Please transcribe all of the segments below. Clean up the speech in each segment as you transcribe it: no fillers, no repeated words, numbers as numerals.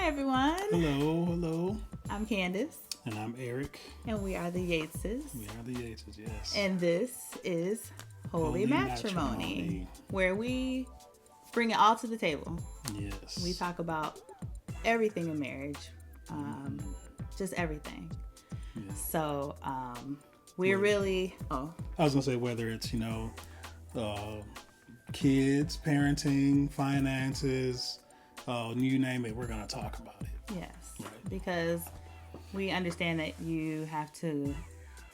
Hi, everyone. Hello. I'm Candace. And I'm Erik. And we are the Yateses. We are the Yateses, yes. And this is Holy Matrimony, where we bring it all to the table. Yes. We talk about everything in marriage, just everything. Yes. So we're really... I was going to say whether it's, kids, parenting, finances, you name it, we're going to talk about it. Yes, right. Because we understand that you have to,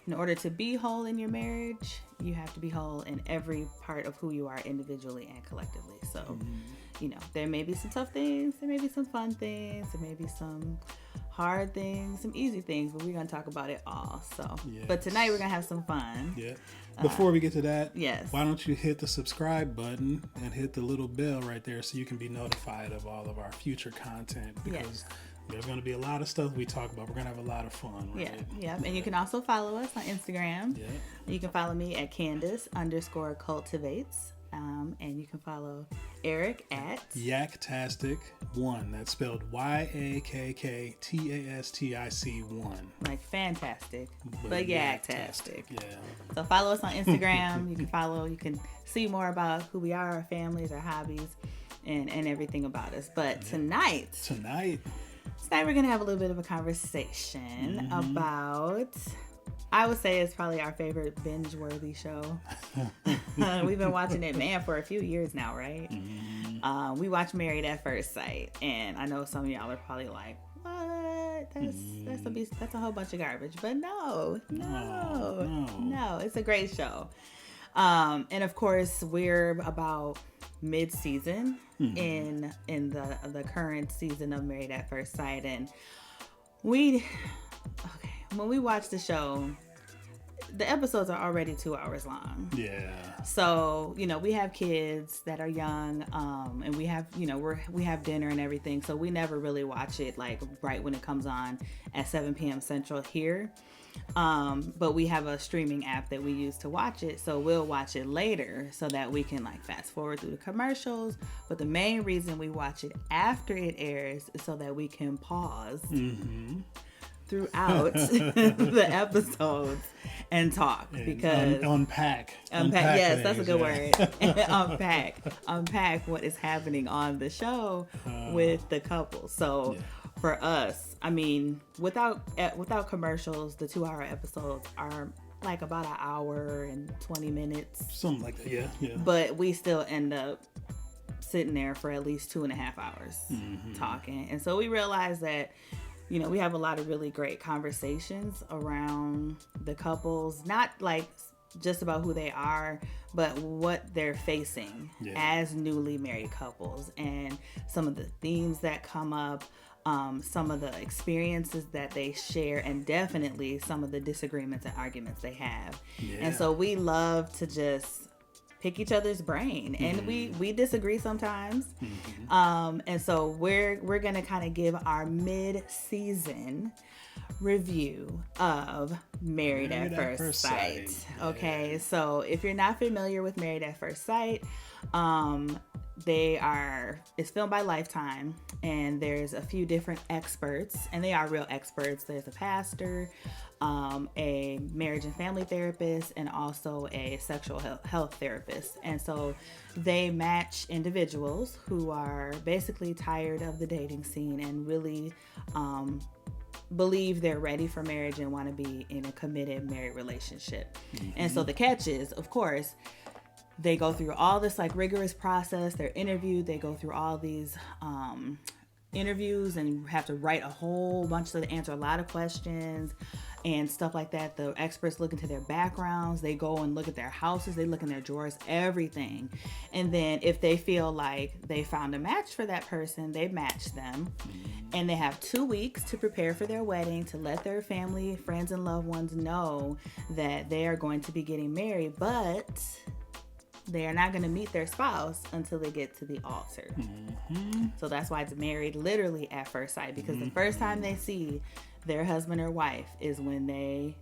in order to be whole in your marriage, you have to be whole in every part of who you are individually and collectively. So, there may be some tough things, there may be some fun things, there may be some hard things, some easy things, but we're going to talk about it all. So, yes. But tonight we're going to have some fun. Yeah. Before we get to that, yes. Why don't you hit the subscribe button and hit the little bell right there so you can be notified of all of our future content, because there's going to be a lot of stuff we talk about. We're going to have a lot of fun, right? Yeah. And you can also follow us on Instagram. Yeah. You can follow me at Candace_cultivates. And you can follow Erik at Yaktastic1. That's spelled YAKKTASTIC1. Like fantastic, but Yaktastic. Yeah. So follow us on Instagram. You can see more about who we are, our families, our hobbies, and everything about us. But tonight we're gonna have a little bit of a conversation about, I would say it's probably our favorite binge-worthy show. We've been watching it, for a few years now, right? Mm-hmm. We watched Married at First Sight, and I know some of y'all are probably like, "What? That's a whole bunch of garbage." But no, it's a great show. And of course, we're about mid-season in the current season of Married at First Sight, and when we watch the show, the episodes are already 2 hours long. Yeah. So, we have kids that are young, and we have dinner and everything. So we never really watch it like right when it comes on at 7 p.m. Central here. But we have a streaming app that we use to watch it. So we'll watch it later so that we can fast forward through the commercials. But the main reason we watch it after it airs is so that we can pause. Mm-hmm. Throughout the episodes and talk, because unpack. Yes, that's a good word. unpack what is happening on the show with the couple. So for us, without commercials, the 2 hour episodes are like about an hour and 20 minutes, something like that. Yeah. But we still end up sitting there for at least 2.5 hours talking, and so we realized that we have a lot of really great conversations around the couples, not like just about who they are, but what they're facing as newly married couples, and some of the themes that come up, some of the experiences that they share, and definitely some of the disagreements and arguments they have. Yeah. And so we love to just pick each other's brain, and we disagree sometimes. And so we're gonna kind of give our mid-season review of Married at First Sight. Okay, so if you're not familiar with Married at First Sight, it's filmed by Lifetime, and there's a few different experts, and they are real experts. There's a pastor, a marriage and family therapist, and also a sexual health therapist. And so they match individuals who are basically tired of the dating scene and really believe they're ready for marriage and want to be in a committed married relationship. And so the catch is, of course, they go through all this rigorous process. They're interviewed. They go through all these interviews and have to write a whole bunch to answer a lot of questions and stuff like that. The experts look into their backgrounds. They go and look at their houses. They look in their drawers, everything. And then if they feel like they found a match for that person, they match them. And they have 2 weeks to prepare for their wedding, to let their family, friends, and loved ones know that they are going to be getting married. But they are not going to meet their spouse until they get to the altar. So that's why it's married literally at first sight, because the first time they see their husband or wife is when they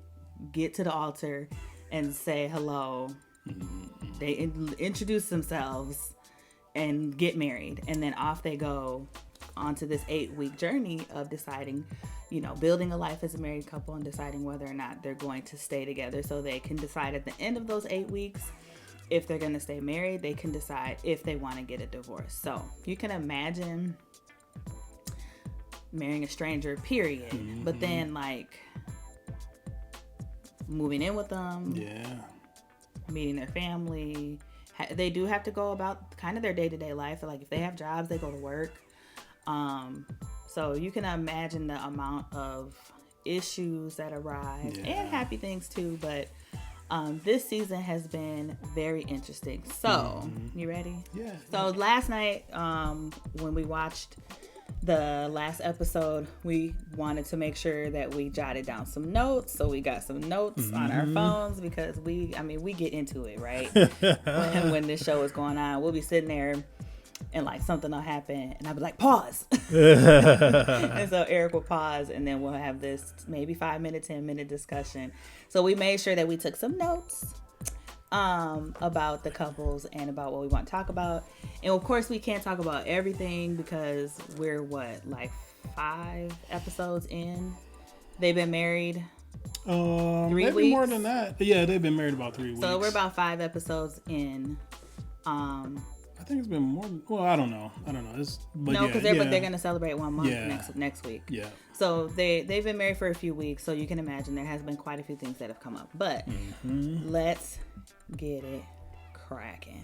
get to the altar and say hello. They introduce themselves and get married, and then off they go onto this 8-week journey of deciding, building a life as a married couple and deciding whether or not they're going to stay together, so they can decide at the end of those 8 weeks if they're going to stay married. They can decide if they want to get a divorce. So you can imagine marrying a stranger, period. Mm-hmm. But then moving in with them, meeting their family. They do have to go about kind of their day-to-day life. Like if they have jobs, they go to work. So you can imagine the amount of issues that arise and happy things too. But this season has been very interesting. So you ready? Yeah. So last night, when we watched the last episode, we wanted to make sure that we jotted down some notes. So we got some notes on our phones because we get into it, right? when this show is going on, we'll be sitting there and something will happen and I'll be like, pause. And so Erik will pause and then we'll have this maybe 5-minute, 10-minute discussion. So we made sure that we took some notes about the couples and about what we want to talk about. And of course we can't talk about everything because we're 5 episodes in. They've been married 3 weeks. Maybe more than that. Yeah, they've been married about 3 weeks. So we're about 5 episodes in. I think it's been more. Well, I don't know. Because they're going to celebrate 1 month next week. Yeah. So they've been married for a few weeks. So you can imagine there has been quite a few things that have come up. But let's get it cracking.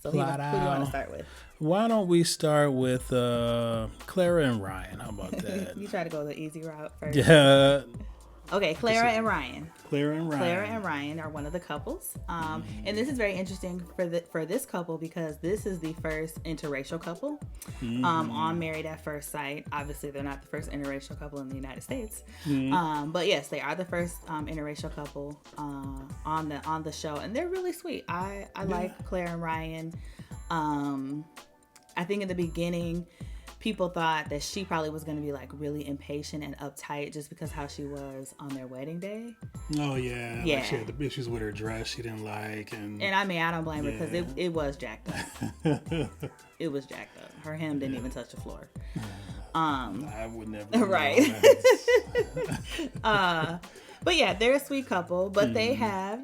So who do you want to start with? Why don't we start with Clara and Ryan? How about that? You try to go the easy route first. Yeah. Okay, Clara and Ryan. Clara and Ryan are one of the couples. And this is very interesting for this couple because this is the first interracial couple on Married at First Sight. Obviously, they're not the first interracial couple in the United States. But yes, they are the first interracial couple on the show. And they're really sweet. I like Clara and Ryan. I think in the beginning, people thought that she probably was going to be really impatient and uptight just because how she was on their wedding day. Oh yeah. She had the issues with her dress she didn't like, and I don't blame her because it was jacked up. It was jacked up. Her hem didn't even touch the floor. I would never. Right. But yeah, they're a sweet couple, but they have,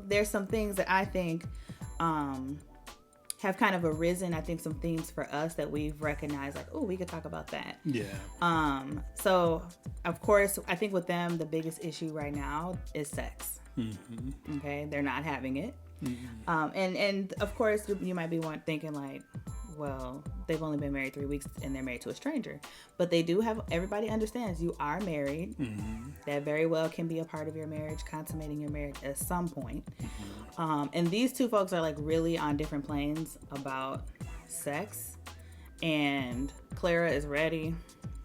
there's some things that I think have kind of arisen. I think some themes for us that we've recognized, we could talk about that. Yeah. So of course, I think with them, the biggest issue right now is sex. Okay. They're not having it. And of course you might be thinking well, they've only been married 3 weeks and they're married to a stranger, but they do have, everybody understands you are married. That very well can be a part of your marriage, consummating your marriage at some point. And these two folks are really on different planes about sex, and Clara is ready.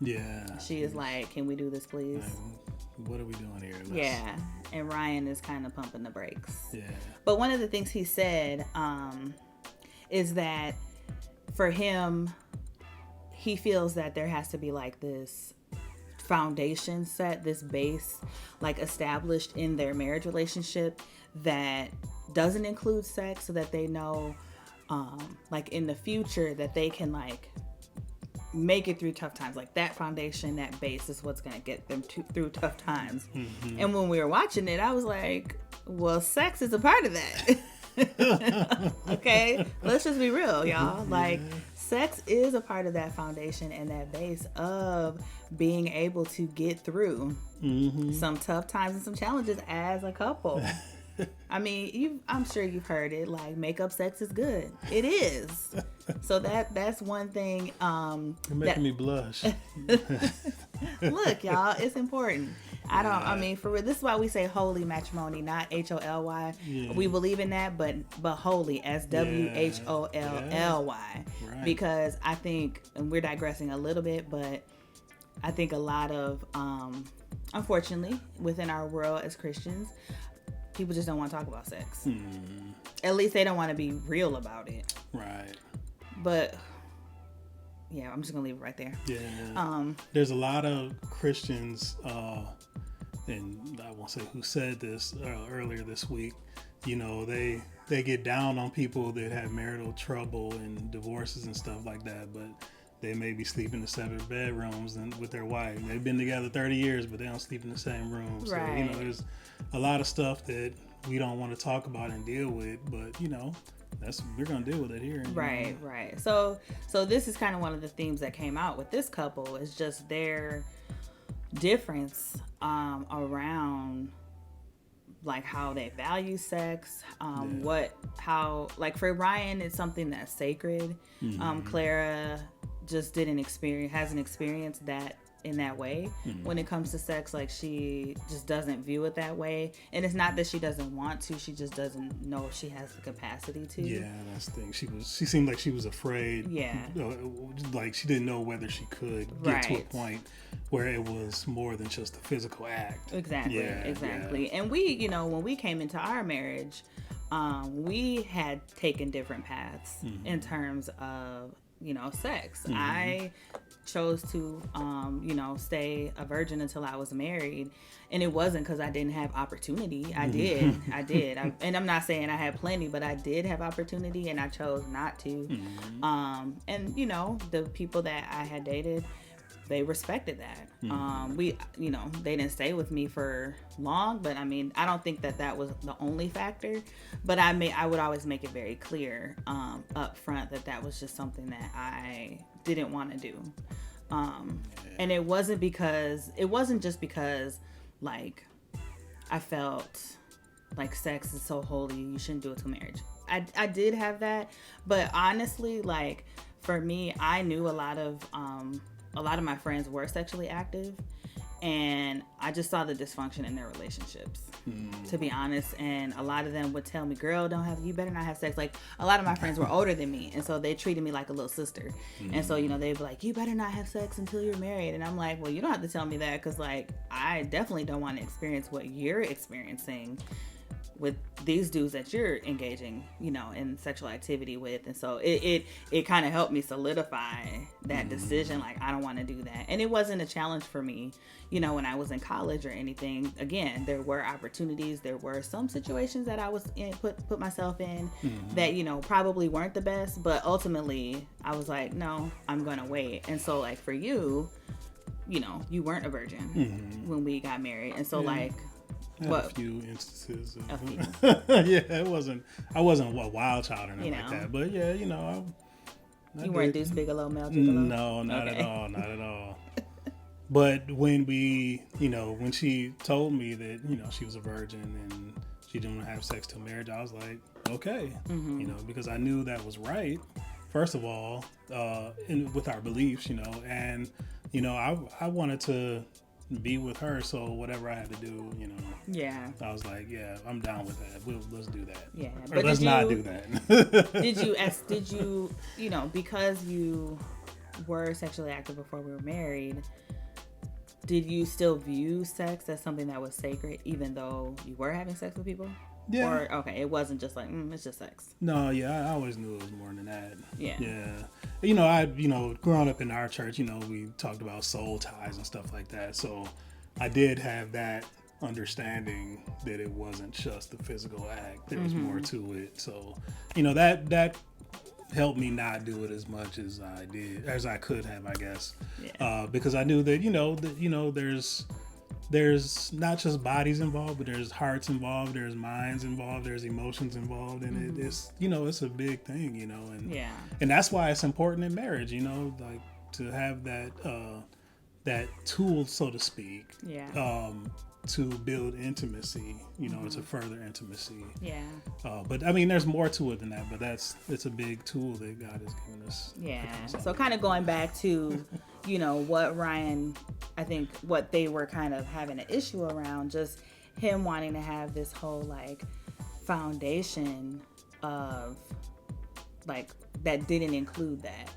Yeah. She is can we do this please? What are we doing here? And Ryan is kind of pumping the brakes. Yeah. But one of the things he said is that for him, he feels that there has to be this foundation set, this base established in their marriage relationship that doesn't include sex, so that they know in the future that they can make it through tough times. That foundation, that base is what's going to get them through tough times. And when we were watching it, I was like, well, sex is a part of that. Okay, let's just be real, y'all. Sex is a part of that foundation and that base of being able to get through some tough times and some challenges as a couple. I'm sure you've heard it, makeup sex is good. It is. So that's one thing. You're making me blush. Look, y'all, it's important. For real, this is why we say holy matrimony, not HOLY. Yeah. We believe in that, but holy as WHOLLY. Right. Because I think, and we're digressing a little bit, but I think a lot of, unfortunately, within our world as Christians, people just don't want to talk about sex. At least they don't want to be real about it. Right. But yeah, I'm just gonna leave it right there. Yeah. There's a lot of Christians, and I won't say who said this earlier this week. They get down on people that have marital trouble and divorces and stuff like that, but they may be sleeping in separate bedrooms and with their wife. They've been together 30 years, but they don't sleep in the same room. So, right. you know, there's a lot of stuff that we don't want to talk about and deal with, but, you know, we're going to deal with it here. Right, right. So this is kind of one of the themes that came out with this couple is just their difference around like how they value sex, how like for Ryan it's something that's sacred. Clara just hasn't experienced that in that way when it comes to sex. Like she just doesn't view it that way, and it's not that she doesn't want to, she just doesn't know if she has the capacity to. Yeah, that's the thing. She seemed like she was afraid. Yeah, like she didn't know whether she could get to a point where it was more than just a physical act. Exactly. And we, you know, when we came into our marriage, we had taken different paths in terms of, you know, sex. I chose to, you know, stay a virgin until I was married. And it wasn't because I didn't have opportunity. I did. And I'm not saying I had plenty, but I did have opportunity and I chose not to. And, you know, the people that I had dated, they respected that. We, you know, they didn't stay with me for long, but I mean, I don't think that was the only factor, but I would always make it very clear up front that was just something that I didn't want to do. And it wasn't just because like I felt like sex is so holy, you shouldn't do it till marriage. I did have that, but honestly, like for me, I knew a lot of my friends were sexually active, and I just saw the dysfunction in their relationships, to be honest. And a lot of them would tell me, girl, you better not have sex. Like a lot of my friends were older than me, and so they treated me like a little sister. And so, you know, they'd be like, you better not have sex until you're married. And I'm like, well, you don't have to tell me that, because like I definitely don't want to experience what you're experiencing with these dudes that you're engaging, you know, in sexual activity with. And so it kind of helped me solidify that decision. Like, I don't want to do that. And it wasn't a challenge for me, you know, when I was in college or anything. Again, there were opportunities. There were some situations that I was in, put myself in that, you know, probably weren't the best, but ultimately I was like, no, I'm going to wait. And so like for you, you know, you weren't a virgin when we got married. And so like, a few instances of, I wasn't a wild child or nothing like that, but yeah, you know, you weren't Deuce Bigelow, Mel Gigolo? No, not at all. But when when she told me that, you know, she was a virgin and she didn't want to have sex till marriage, I was like, okay, you know, because I knew that was right, first of all, with our beliefs, you know, and, you know, I wanted to be with her, so whatever I had to do, you know, I was like, yeah, I'm down with that. Let's do that. Or let's not do that. did you, you know, because you were sexually active before we were married, did you still view sex as something that was sacred even though you were having sex with people? Yeah. Or, okay, it wasn't just like, it's just sex. No, I always knew it was more than that. Yeah. You know, growing up in our church, you know, we talked about soul ties and stuff like that. So I did have that understanding that it wasn't just the physical act. There was more to it. So, you know, that helped me not do it as much as I could have, I guess. Yeah. Because I knew that, you know, there's not just bodies involved, but there's hearts involved, there's minds involved, there's emotions involved, and it's, you know, it's a big thing, you know, and that's why it's important in marriage, you know, like to have that tool, so to speak, to build intimacy, you know, to further intimacy. Yeah. But I mean, there's more to it than that, but it's a big tool that God has given us. Yeah. So kind of going back to, you know, what Ryan, I think what they were kind of having an issue around, just him wanting to have this whole like foundation of like that didn't include that.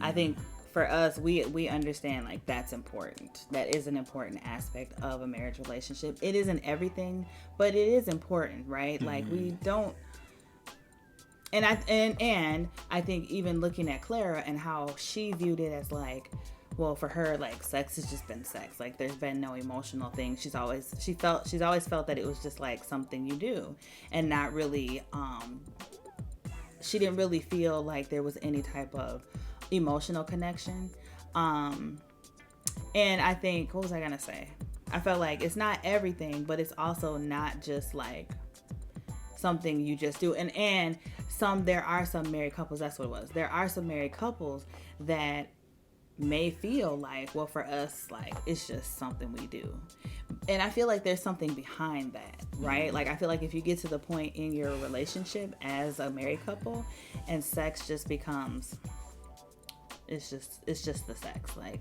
I think for us, we understand like that's important. That is an important aspect of a marriage relationship. It isn't everything, but it is important, right? Like we don't. And I think even looking at Clara and how she viewed it as like, well, for her, like sex has just been sex. Like there's been no emotional thing. She's always felt that it was just like something you do, and not really. She didn't really feel like there was any type of emotional connection. And I think, what was I gonna say? I felt like it's not everything, but it's also not just like something you just do. And there are some married couples, that's what it was. There are some married couples that may feel like, well, for us, like, it's just something we do. And I feel like there's something behind that, right? Like, I feel like if you get to the point in your relationship as a married couple and sex just becomes, it's just the sex, like,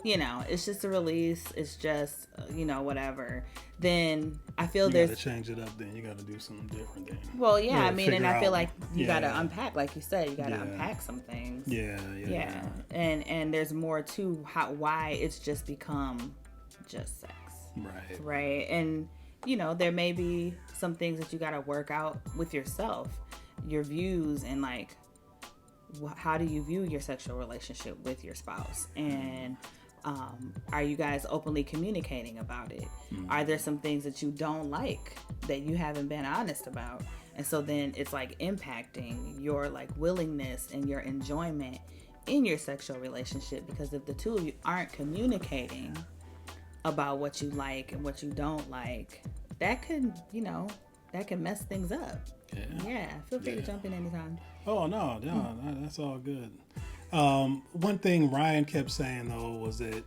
you know, it's just a release, it's just, you know, whatever, then I feel you gotta change it up, then you gotta do something different then. Well, yeah, I mean, and I feel like you gotta unpack, like you said, you gotta unpack some things. Yeah. And there's more to why it's just become just sex. Right. And, you know, there may be some things that you gotta work out with yourself, your views, and like, how do you view your sexual relationship with your spouse? And are you guys openly communicating about it? Are there some things that you don't like that you haven't been honest about? And so then it's like impacting your like willingness and your enjoyment in your sexual relationship, because if the two of you aren't communicating about what you like and what you don't like, that can, you know, that can mess things up. Yeah. Feel free to jump in anytime. Oh, no, that's all good. One thing Ryan kept saying, though, was that,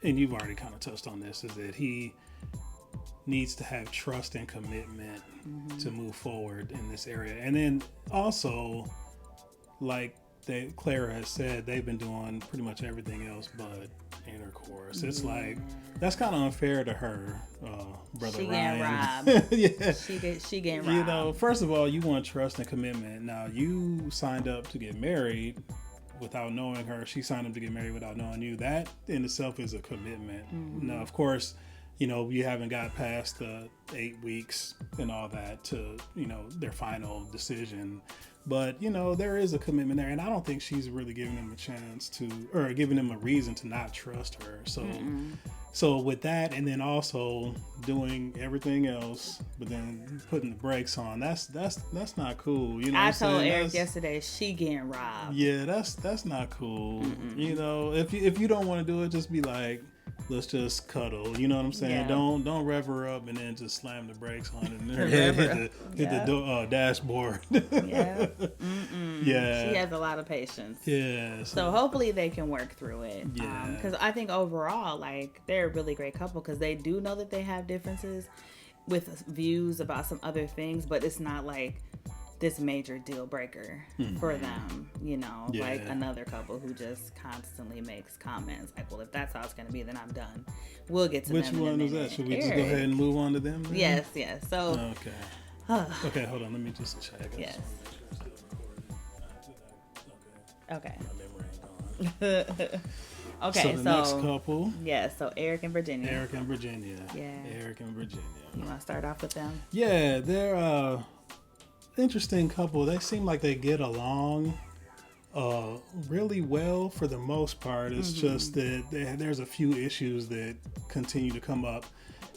and you've already kind of touched on this, is that he needs to have trust and commitment to move forward in this area. And then also, like Clara has said, they've been doing pretty much everything else but intercourse. It's like, that's kind of unfair to her, brother she Ryan. Getting robbed. She getting robbed. You know, first of all, you want trust and commitment. Now, you signed up to get married without knowing her. She signed up to get married without knowing you. That in itself is a commitment. Now, of course, you know, you haven't got past the 8 weeks and all that to, you know, their final decision. But, you know, there is a commitment there. And I don't think she's really giving him a chance to, or giving him a reason to not trust her. So with that, and then also doing everything else, but then putting the brakes on, that's not cool. You know, I told Erik yesterday, she getting robbed. Yeah, that's not cool. You know, if you don't want to do it, just be like, let's just cuddle. You know what I'm saying? Yeah. Don't rev her up and then just slam the brakes on it and hit the dashboard. Yeah. Yeah. She has a lot of patience. Yeah. So hopefully they can work through it. Yeah. Because I think overall, like, they're a really great couple, because they do know that they have differences with views about some other things, but it's not like this major deal breaker for them, you know, like another couple who just constantly makes comments like, well, if that's how it's going to be, then I'm done. We'll get to Which them. Which one is that? Should we just go ahead and move on to them then? Yes. So okay, hold on, let me just check. Yes. Okay. My memory ain't gone. Okay, so the next couple. Yeah, so Erik and Virginia. Yeah. Erik and Virginia. You want to start off with them? Yeah, they're interesting couple. They seem like they get along really well for the most part. It's just that there's a few issues that continue to come up,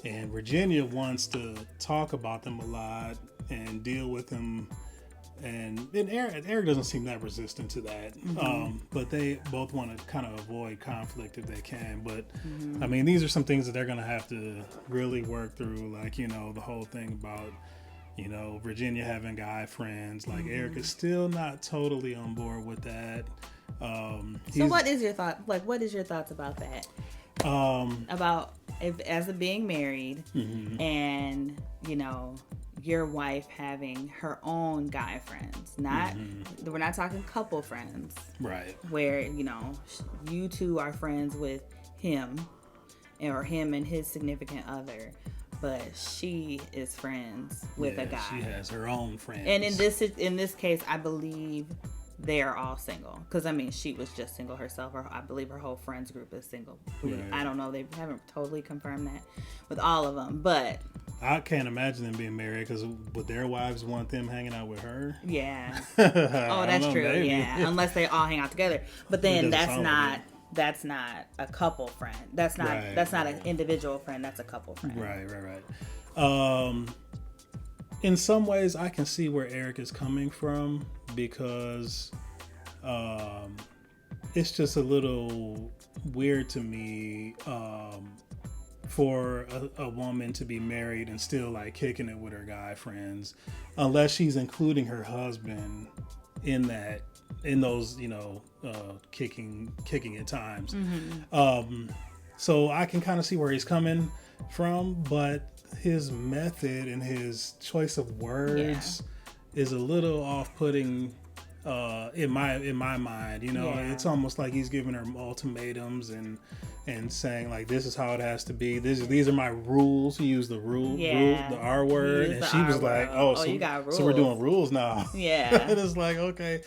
and Virginia wants to talk about them a lot and deal with them, and Erik doesn't seem that resistant to that. But they both want to kind of avoid conflict if they can. But I mean, these are some things that they're going to have to really work through, like, you know, the whole thing about, you know, Virginia having guy friends. Like, Erik is still not totally on board with that. So what is your thought? Like, what is your thoughts about that? About as a being married and, you know, your wife having her own guy friends. Not we're not talking couple friends. Right. Where, you know, you two are friends with him, or him and his significant other, but she is friends with a guy. She has her own friends. And in this case, I believe they are all single. Because, I mean, she was just single herself. Or I believe her whole friends group is single. Right. I don't know. They haven't totally confirmed that with all of them. But I can't imagine them being married, because would their wives want them hanging out with her? Yeah. Oh, that's true. Maybe. Yeah. Unless they all hang out together. But then that's not a couple friend. That's not an individual friend. That's a couple friend. Right. In some ways, I can see where Erik is coming from, because it's just a little weird to me for a woman to be married and still like kicking it with her guy friends, unless she's including her husband in those, you know, kicking at times. So I can kind of see where he's coming from, but his method and his choice of words is a little off-putting in my mind. You know, it's almost like he's giving her ultimatums and saying like, this is how it has to be. These are my rules. He used the the R word, and she was like, so you got rules. So we're doing rules now. Yeah. And it's like, okay,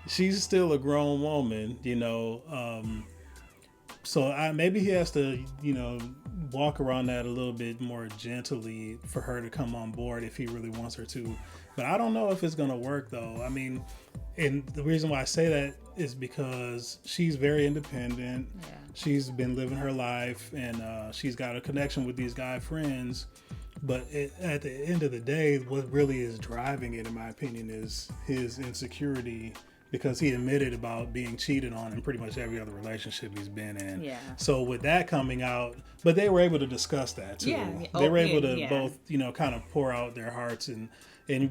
she's still a grown woman, you know. So maybe he has to, you know, walk around that a little bit more gently for her to come on board if he really wants her to. But I don't know if it's going to work, though. I mean, and the reason why I say that is because she's very independent. Yeah. She's been living her life, and she's got a connection with these guy friends. But at the end of the day, what really is driving it, in my opinion, is his insecurity, because he admitted about being cheated on in pretty much every other relationship he's been in. Yeah. So with that coming out, but they were able to discuss that too. Yeah. They were able to both, you know, kind of pour out their hearts, and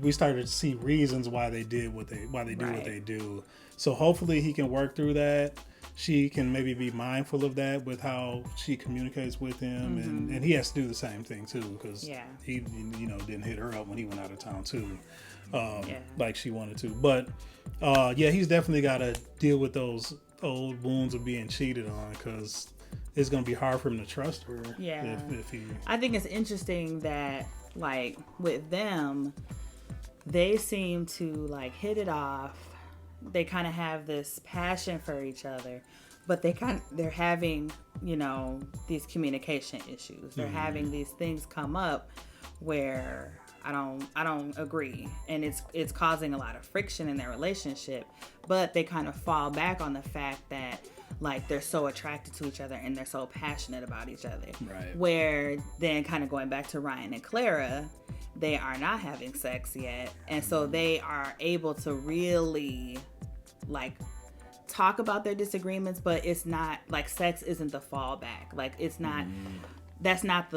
we started to see reasons why they did what they do what they do. So hopefully he can work through that. She can maybe be mindful of that with how she communicates with him, and he has to do the same thing too, because he, you know, didn't hit her up when he went out of town too. Like she wanted to. But he's definitely got to deal with those old wounds of being cheated on, because it's going to be hard for him to trust her. Yeah. If he... I think it's interesting that, like, with them, they seem to, like, hit it off. They kind of have this passion for each other, but they're having, you know, these communication issues. They're having these things come up where I don't agree, and it's causing a lot of friction in their relationship. But they kind of fall back on the fact that, like, they're so attracted to each other and they're so passionate about each other. Right. Where then, kind of going back to Ryan and Clara, they are not having sex yet, and so they are able to really, like, talk about their disagreements, but it's not like sex isn't the fallback. Like, it's not. That's not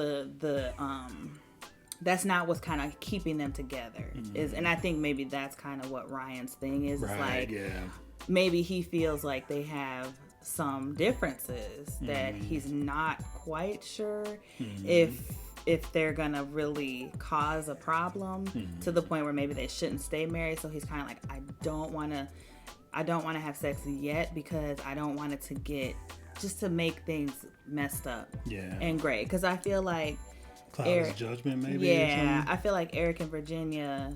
that's not what's kind of keeping them together. And I think maybe that's kind of what Ryan's thing is. Right, it's like, maybe he feels like they have some differences that he's not quite sure if they're gonna really cause a problem to the point where maybe they shouldn't stay married. So he's kind of like, I don't want to have sex yet, because I don't want it to get, just to make things messed up and gray. Because I feel like Cloud's judgment, maybe. Yeah, I feel like Erik and Virginia,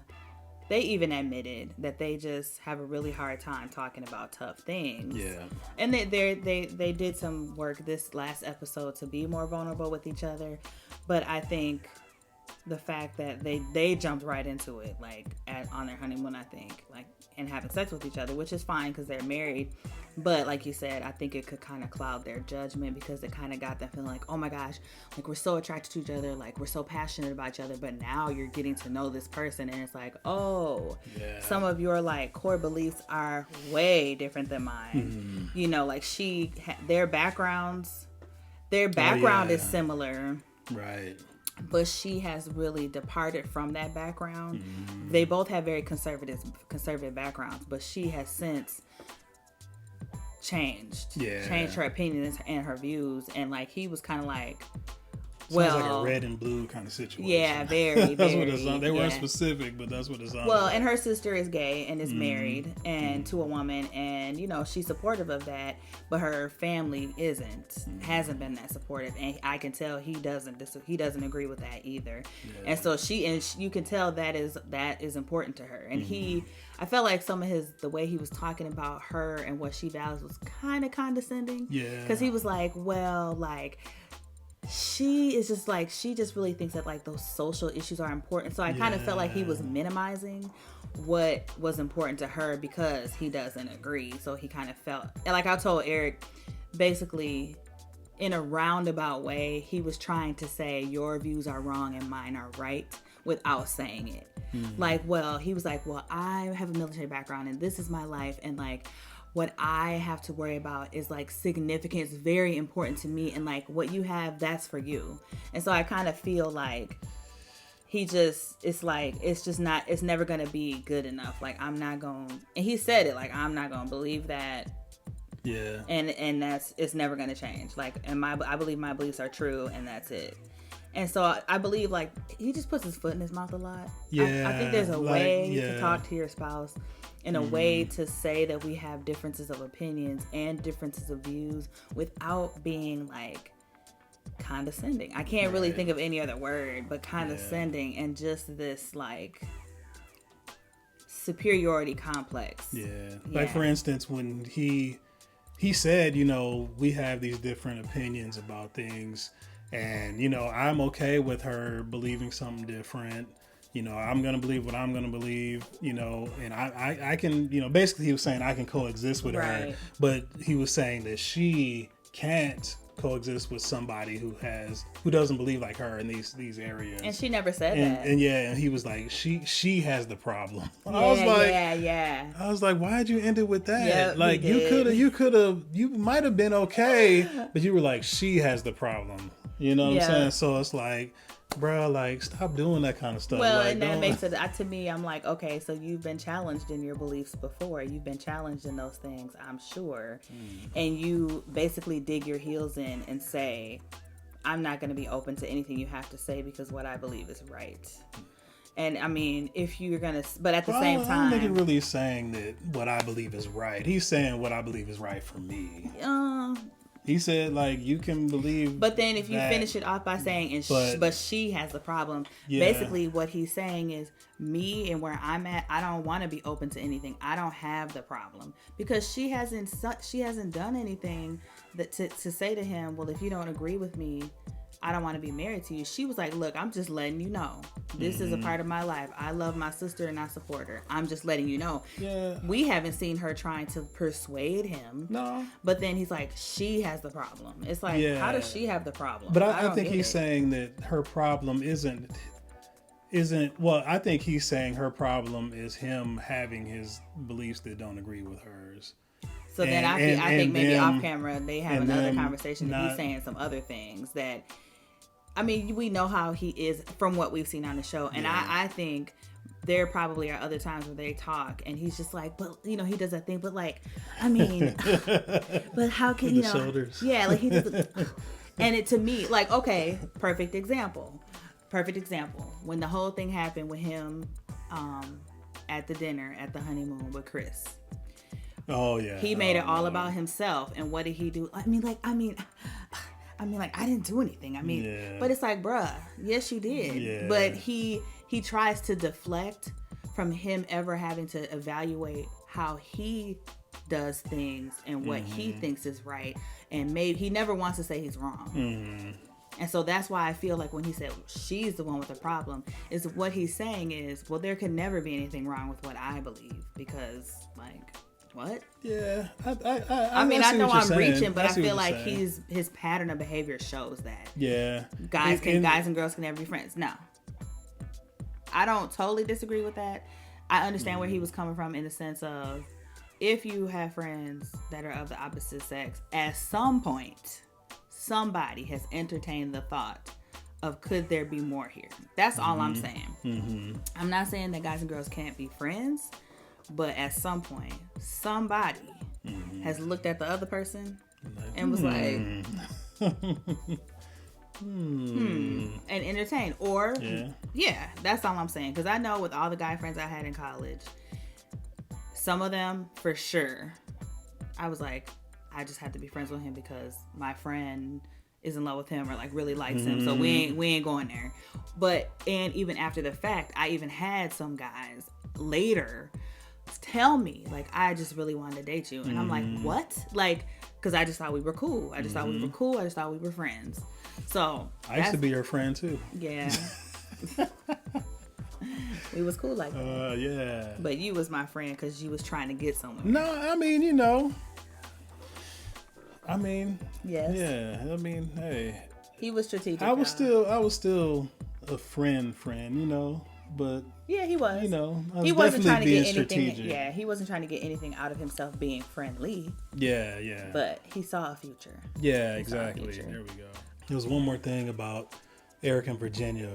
they even admitted that they just have a really hard time talking about tough things. Yeah, and they did some work this last episode to be more vulnerable with each other, but I think the fact that they jumped right into it, like on their honeymoon, I think, like, and having sex with each other, which is fine because they're married. But like you said, I think it could kind of cloud their judgment, because it kind of got them feeling like, oh my gosh, like, we're so attracted to each other, like, we're so passionate about each other, but now you're getting to know this person, and it's like, oh, some of your, like, core beliefs are way different than mine. You know, like, their background is similar. Right. But she has really departed from that background. They both have very conservative backgrounds, but she has since changed her opinions and her views. And, like, he was kind of like, sounds like a red and blue kind of situation. Yeah, very. That's what it's on. They weren't specific, but that's what it's on. Well, and her sister is gay and is married and to a woman, and, you know, she's supportive of that, but her family hasn't been that supportive, and I can tell he doesn't agree with that either. Yeah. And so you can tell that is important to her. And I felt like the way he was talking about her and what she values was kind of condescending. Yeah. Because he was like, well, like, she is just like, she just really thinks that, like, those social issues are important. So I kind of felt like he was minimizing what was important to her because he doesn't agree. So he kind of felt, like, I told Erik, basically, in a roundabout way, he was trying to say your views are wrong and mine are right without saying it. Like, well, he was like, well, I have a military background and this is my life, and, like, what I have to worry about is like significance, very important to me. And like what you have, that's for you. And so I kind of feel like it's never going to be good enough. Like I'm not going, and he said it, like, I'm not going to believe that. Yeah. And it's never going to change. Like, and I believe my beliefs are true, and that's it. And so I believe, like, he just puts his foot in his mouth a lot. Yeah. I think there's a way to talk to your spouse in a way to say that we have differences of opinions and differences of views without being, like, condescending. I can't really think of any other word but condescending and just this, like, superiority complex. Yeah. Like, for instance, when he said, you know, we have these different opinions about things. And, you know, I'm okay with her believing something different. You know, I'm going to believe what I'm going to believe, you know, and I can, you know, basically he was saying I can coexist with her, but he was saying that she can't coexist with somebody who doesn't believe like her in these areas. And she never said that. And he was like, she has the problem. I was like, why'd you end it with that? Yep, like you might have been okay, but you were like, she has the problem. You know what I'm saying? So it's like, bro, like, stop doing that kind of stuff. Well, like, and that makes it, to me, I'm like, okay, so you've been challenged in your beliefs before. You've been challenged in those things, I'm sure. And you basically dig your heels in and say, I'm not going to be open to anything you have to say because what I believe is right. And I mean, if you're going to, but at the same time. I don't think he's really saying that what I believe is right. He's saying what I believe is right for me. He said, like, you can believe. But then if you finish it off by saying, but she has the problem. Yeah. Basically, what he's saying is, me and where I'm at, I don't want to be open to anything. I don't have the problem because she hasn't done anything that to say to him, well, if you don't agree with me, I don't want to be married to you. She was like, look, I'm just letting you know. This is a part of my life. I love my sister and I support her. I'm just letting you know. Yeah. We haven't seen her trying to persuade him. No. But then he's like, she has the problem. It's like, how does she have the problem? But I think he's saying that her problem isn't, well, I think he's saying her problem is him having his beliefs that don't agree with hers. So then I think maybe off camera they have another conversation and he's saying some other things that, I mean, we know how he is from what we've seen on the show. And I think there probably are other times where they talk and he's just like, but, you know, he does that thing. But like, I mean, but how can, you know, shoulders. Yeah, like he does. And it to me, like, okay, perfect example. When the whole thing happened with him at the dinner, at the honeymoon with Chris. Oh yeah. He made it all about himself. And what did he do? I mean, I didn't do anything. I mean, but it's like, bruh, yes, you did. Yeah. But he tries to deflect from him ever having to evaluate how he does things and what he thinks is right. And maybe he never wants to say he's wrong. Mm-hmm. And so that's why I feel like when he said she's the one with the problem, is what he's saying is, well, there can never be anything wrong with what I believe because, like, what? Yeah, I mean, I know I'm reaching, but I feel like his pattern of behavior shows that. Yeah, guys and girls can never be friends. No, I don't totally disagree with that. I understand where he was coming from in the sense of if you have friends that are of the opposite sex, at some point, somebody has entertained the thought of could there be more here. That's all I'm saying. Mm-hmm. I'm not saying that guys and girls can't be friends. But at some point, somebody has looked at the other person and was like, and entertained. Or, that's all I'm saying. Because I know with all the guy friends I had in college, some of them, for sure, I was like, I just have to be friends with him because my friend is in love with him or like really likes him. So we ain't going there. But, and even after the fact, I even had some guys later tell me like I just really wanted to date you, and I'm like, what? Like, because I just thought we were cool. I just thought we were friends. So I used to be your friend too. Yeah. We was cool like that. Yeah. But you was my friend because you was trying to get somewhere. No, I mean, you know. Yes. Yeah. I mean, hey. He was strategic. I was still a friend, you know. but yeah, he was. He wasn't trying to get anything. Strategic. Yeah, he wasn't trying to get anything out of himself being friendly. Yeah. But he saw a future. Yeah, exactly. There we go. There was one more thing about Erik and Virginia.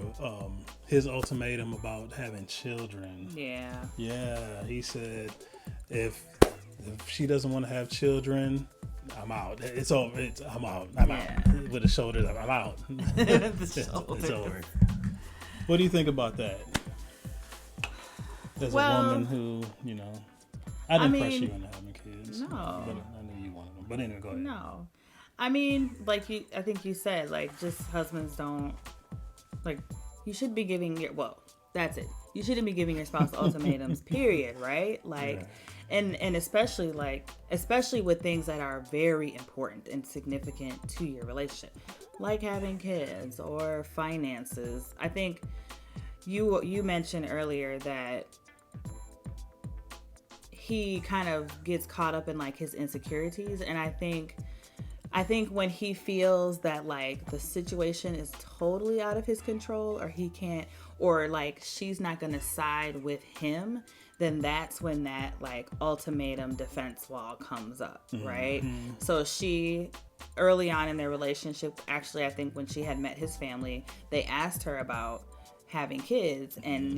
His ultimatum about having children. Yeah. Yeah, he said if she doesn't want to have children, I'm out. It's over. I'm out. I'm out. With the shoulders up, I'm out. It's over. What do you think about that? As a woman who, I didn't press you into having kids. No. But I knew you wanted them. But anyway, go ahead. No. I mean, I think you said, just husbands don't, you should be giving that's it. You shouldn't be giving your spouse ultimatums, period, right? And especially with things that are very important and significant to your relationship, like having kids or finances. I think you mentioned earlier that he kind of gets caught up in his insecurities, and I think when he feels that the situation is totally out of his control, or he can't, or she's not gonna side with him, then that's when that ultimatum defense wall comes up, right? Mm-hmm. So she, early on in their relationship, actually I think when she had met his family, they asked her about having kids, and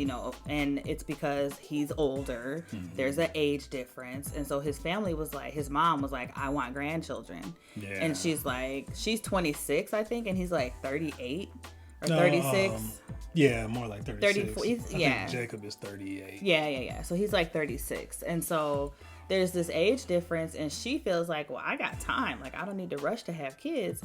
and it's because he's older. There's an age difference, and so his family was his mom was I want grandchildren. And she's she's 26, I think, and he's 38 or 36. Yeah, more like 36. 34. I think Jacob is 38. Yeah. So he's 36, and so there's this age difference, and she feels well, I got time. I don't need to rush to have kids.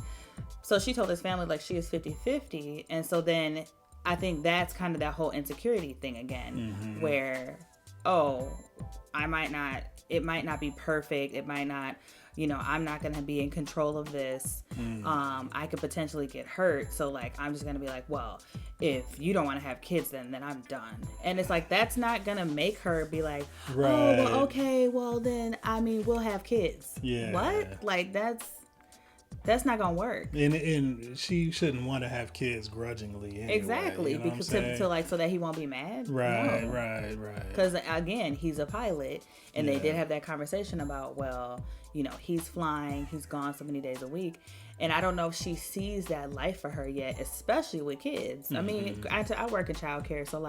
So she told his family she is 50-50, and so then I think that's kind of that whole insecurity thing again, where, it might not be perfect. It might not, I'm not going to be in control of this. I could potentially get hurt. So I'm just going to be well, if you don't want to have kids, then I'm done. And it's that's not going to make her be right. Oh, well, okay, well then, we'll have kids. Yeah. What? That's not gonna work. And she shouldn't want to have kids grudgingly anyway. Exactly, because so that he won't be mad. Right, no. Right. Because again, he's a pilot, and they did have that conversation about he's flying, he's gone so many days a week, and I don't know if she sees that life for her yet, especially with kids. I mean, I work in childcare, so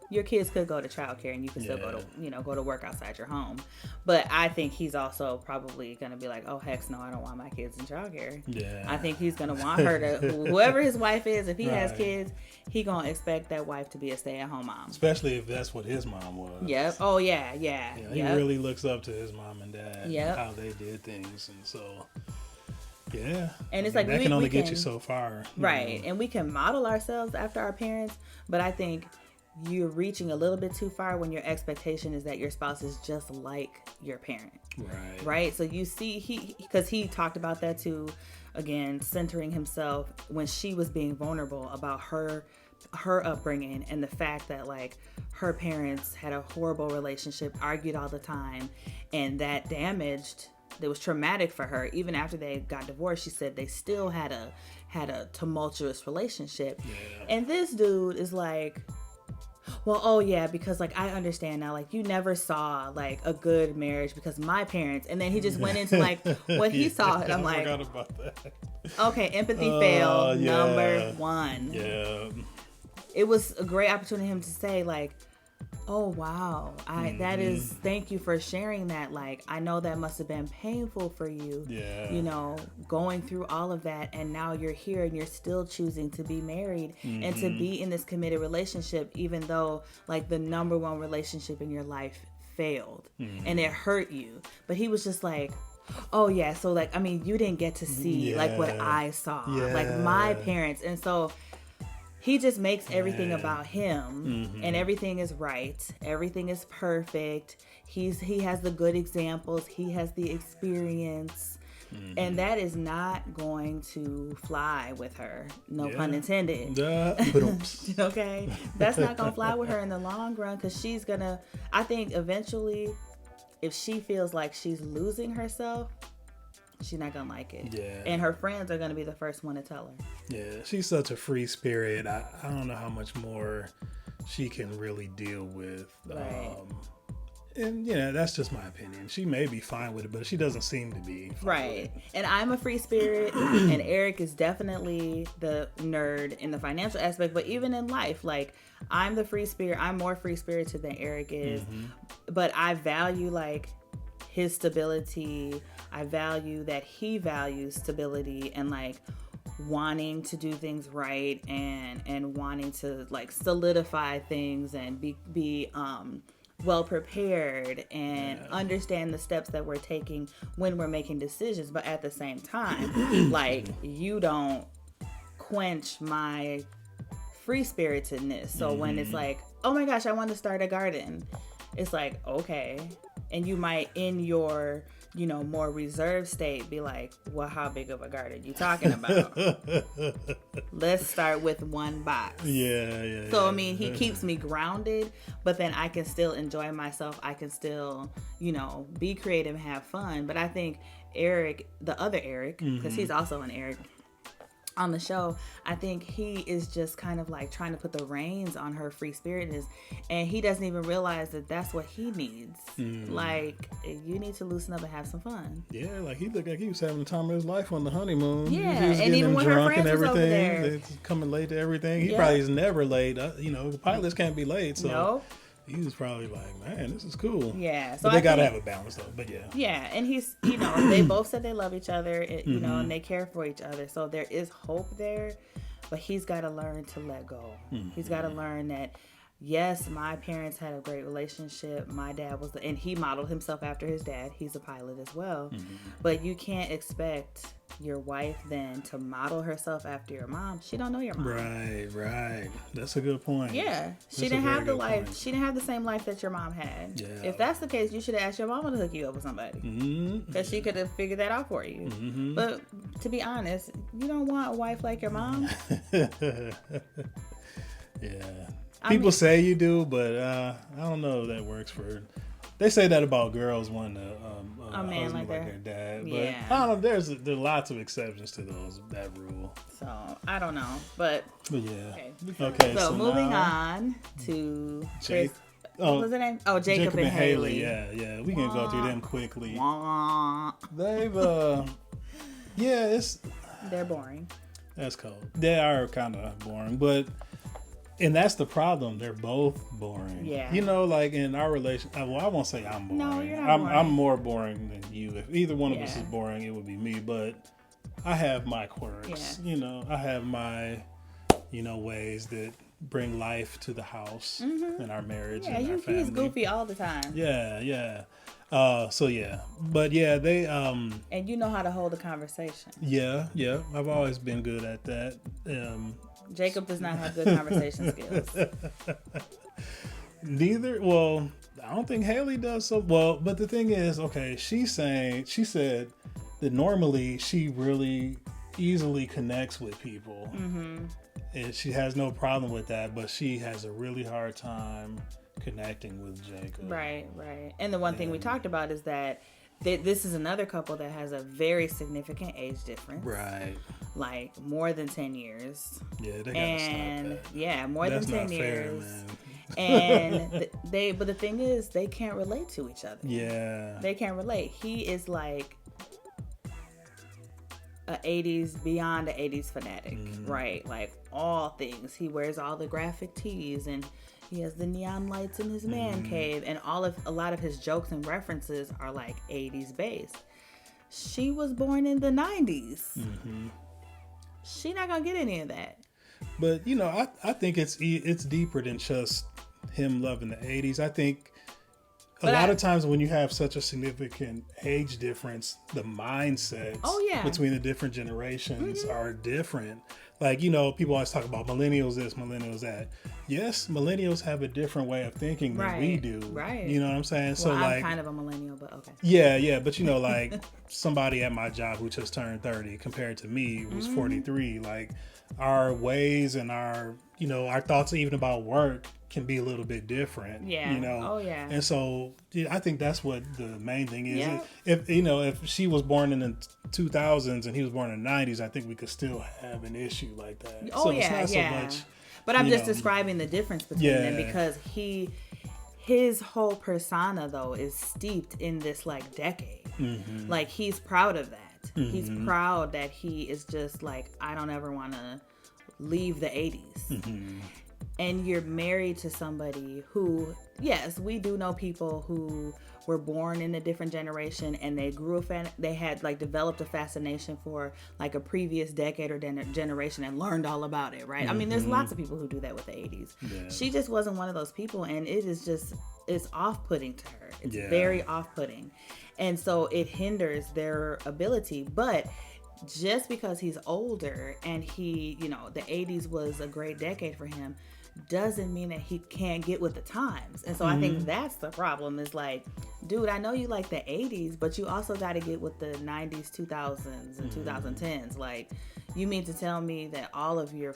your kids could go to childcare, and you can still go to work outside your home. But I think he's also probably gonna be oh heck no, I don't want my kids in childcare. Yeah. I think he's gonna want her to whoever his wife is, if he has kids, he gonna expect that wife to be a stay-at-home mom. Especially if that's what his mom was. Yep. Oh yeah. He really looks up to his mom and dad and how they did things, and so. Yeah, and it's that can only get you so far, right? And we can model ourselves after our parents, but I think you're reaching a little bit too far when your expectation is that your spouse is just like your parent, right? So you see, because he talked about that too, again, centering himself when she was being vulnerable about her upbringing and the fact that her parents had a horrible relationship, argued all the time, and that damaged. It was traumatic for her. Even after they got divorced, she said they still had a tumultuous relationship. Yeah. And this dude is because I understand now. You never saw a good marriage because my parents. And then he just went into what he saw, and I'm I forgot about that. Okay, empathy failed number 1. Yeah. It was a great opportunity for him to say oh wow, that is, thank you for sharing that. I know that must have been painful for you. Yeah. Going through all of that, and now you're here and you're still choosing to be married and to be in this committed relationship, even though the number one relationship in your life failed and it hurt you. But he was just oh yeah, so you didn't get to see what I saw, my parents, and so. He just makes everything about him, and everything is right. Everything is perfect. He has the good examples. He has the experience, and that is not going to fly with her. No pun intended. Okay, that's not gonna fly with her in the long run, because she's gonna. I think eventually, if she feels like she's losing herself, she's not gonna like it. Yeah. And her friends are gonna be the first one to tell her. Yeah, she's such a free spirit. I don't know how much more she can really deal with. Right. And that's just my opinion. She may be fine with it, but she doesn't seem to be. Right. And I'm a free spirit, and Erik is definitely the nerd in the financial aspect. But even in life, like, I'm the free spirit. I'm more free spirited than Erik is. But I value, like, his stability. I value that he values stability and, like, wanting to do things right and wanting to, like, solidify things and be well prepared and understand the steps that we're taking when we're making decisions. But at the same time, like, you don't quench my free spiritedness. So when it's like, oh my gosh, I want to start a garden, it's like, okay. And you might, in your more reserved state, be like, well, how big of a garden you talking about? Let's start with one box. Yeah. So, I mean, he keeps me grounded, but then I can still enjoy myself. I can still, be creative and have fun. But I think Erik, the other Erik, because he's also an Erik on the show, I think he is just kind of like trying to put the reins on her free spiritedness, and he doesn't even realize that that's what he needs. Like, you need to loosen up and have some fun. Yeah, like, he looked like he was having the time of his life on the honeymoon. Yeah, he was and even when her friends was over there, they coming late to everything. He probably is never late. The pilots can't be late, so. Nope. He was probably like, man, this is cool. Yeah. So but they got to have a balance, though. But yeah. Yeah. And he's, they both said they love each other, and they care for each other. So there is hope there. But he's got to learn to let go. He's got to learn that, yes, my parents had a great relationship. My dad was, and he modeled himself after his dad. He's a pilot as well. But you can't expect your wife then to model herself after your mom. She don't know your mom. Right. That's a good point. Yeah. She didn't have the life. Point. She didn't have the same life that your mom had. Yeah. If that's the case, you should have asked your mama to hook you up with somebody. Because she could have figured that out for you. But to be honest, you don't want a wife like your mom. Yeah. People say you do, but I don't know if that works for. They say that about girls wanting a man like their dad, but I don't know. There's lots of exceptions to that rule. So I don't know, but yeah. Okay. So moving on to Jake. What was her name? Oh, Jacob and Haley. Yeah. We can go through them quickly. They've they're boring. That's cool. They are kind of boring, but. And that's the problem. They're both boring. Yeah. Like in our relationship. Well, I won't say I'm boring. No, you're not boring. I'm more boring than you. If either one of us is boring, it would be me. But I have my quirks. Yeah. I have my, ways that bring life to the house in our marriage and our family. He's goofy all the time. Yeah. But yeah, they and you know how to hold a conversation. Yeah. I've always been good at that. Jacob does not have good conversation skills. Well, I don't think Haley does so well. But the thing is, okay, she said that normally she really easily connects with people, and she has no problem with that. But she has a really hard time connecting with Jacob. Right. And the one thing we talked about is that this is another couple that has a very significant age difference. Right. Like more than 10 years. Yeah, they gotta stop that. Yeah, more That's than 10 not years. Fair, man. And but the thing is, they can't relate to each other. Yeah. They can't relate. He is like beyond the 80s fanatic, right? Like all things. He wears all the graphic tees and he has the neon lights in his man cave, and a lot of his jokes and references are like 80s based. She was born in the 90s. She not gonna get any of that. But I think it's deeper than just him loving the 80s. I think a lot of times when you have such a significant age difference, the mindsets between the different generations are different. Like, people always talk about millennials this, millennials that. Yes, millennials have a different way of thinking than we do. Right. You know what I'm saying? Well, so I'm kind of a millennial, but okay. Yeah. But, like somebody at my job who just turned 30 compared to me who's 43, like our ways and our thoughts even about work can be a little bit different. Yeah. Oh, yeah. And so I think that's what the main thing is. Yeah. If she was born in the 2000s and he was born in the 90s, I think we could still have an issue like that. Oh, so yeah. it's not so much. But I'm just describing the difference between them because his whole persona though is steeped in this like decade. Mm-hmm. Like he's proud of that. Mm-hmm. He's proud that he is just like, I don't ever want to leave the 80s. Mm-hmm. And you're married to somebody who, yes, we do know people who were born in a different generation and they they had like developed a fascination for like a previous decade or generation and learned all about it, right? Mm-hmm. I mean, there's lots of people who do that with the 80s. Yeah. She just wasn't one of those people, and it is just, it's off-putting to her. It's very off-putting. And so it hinders their ability, but just because he's older and he, you know, the 80s was a great decade for him, doesn't mean that he can't get with the times. And so I think that's the problem, is like, dude, I know you like the 80s, but you also got to get with the 90s, 2000s, and 2010s. Like, you mean to tell me that all of your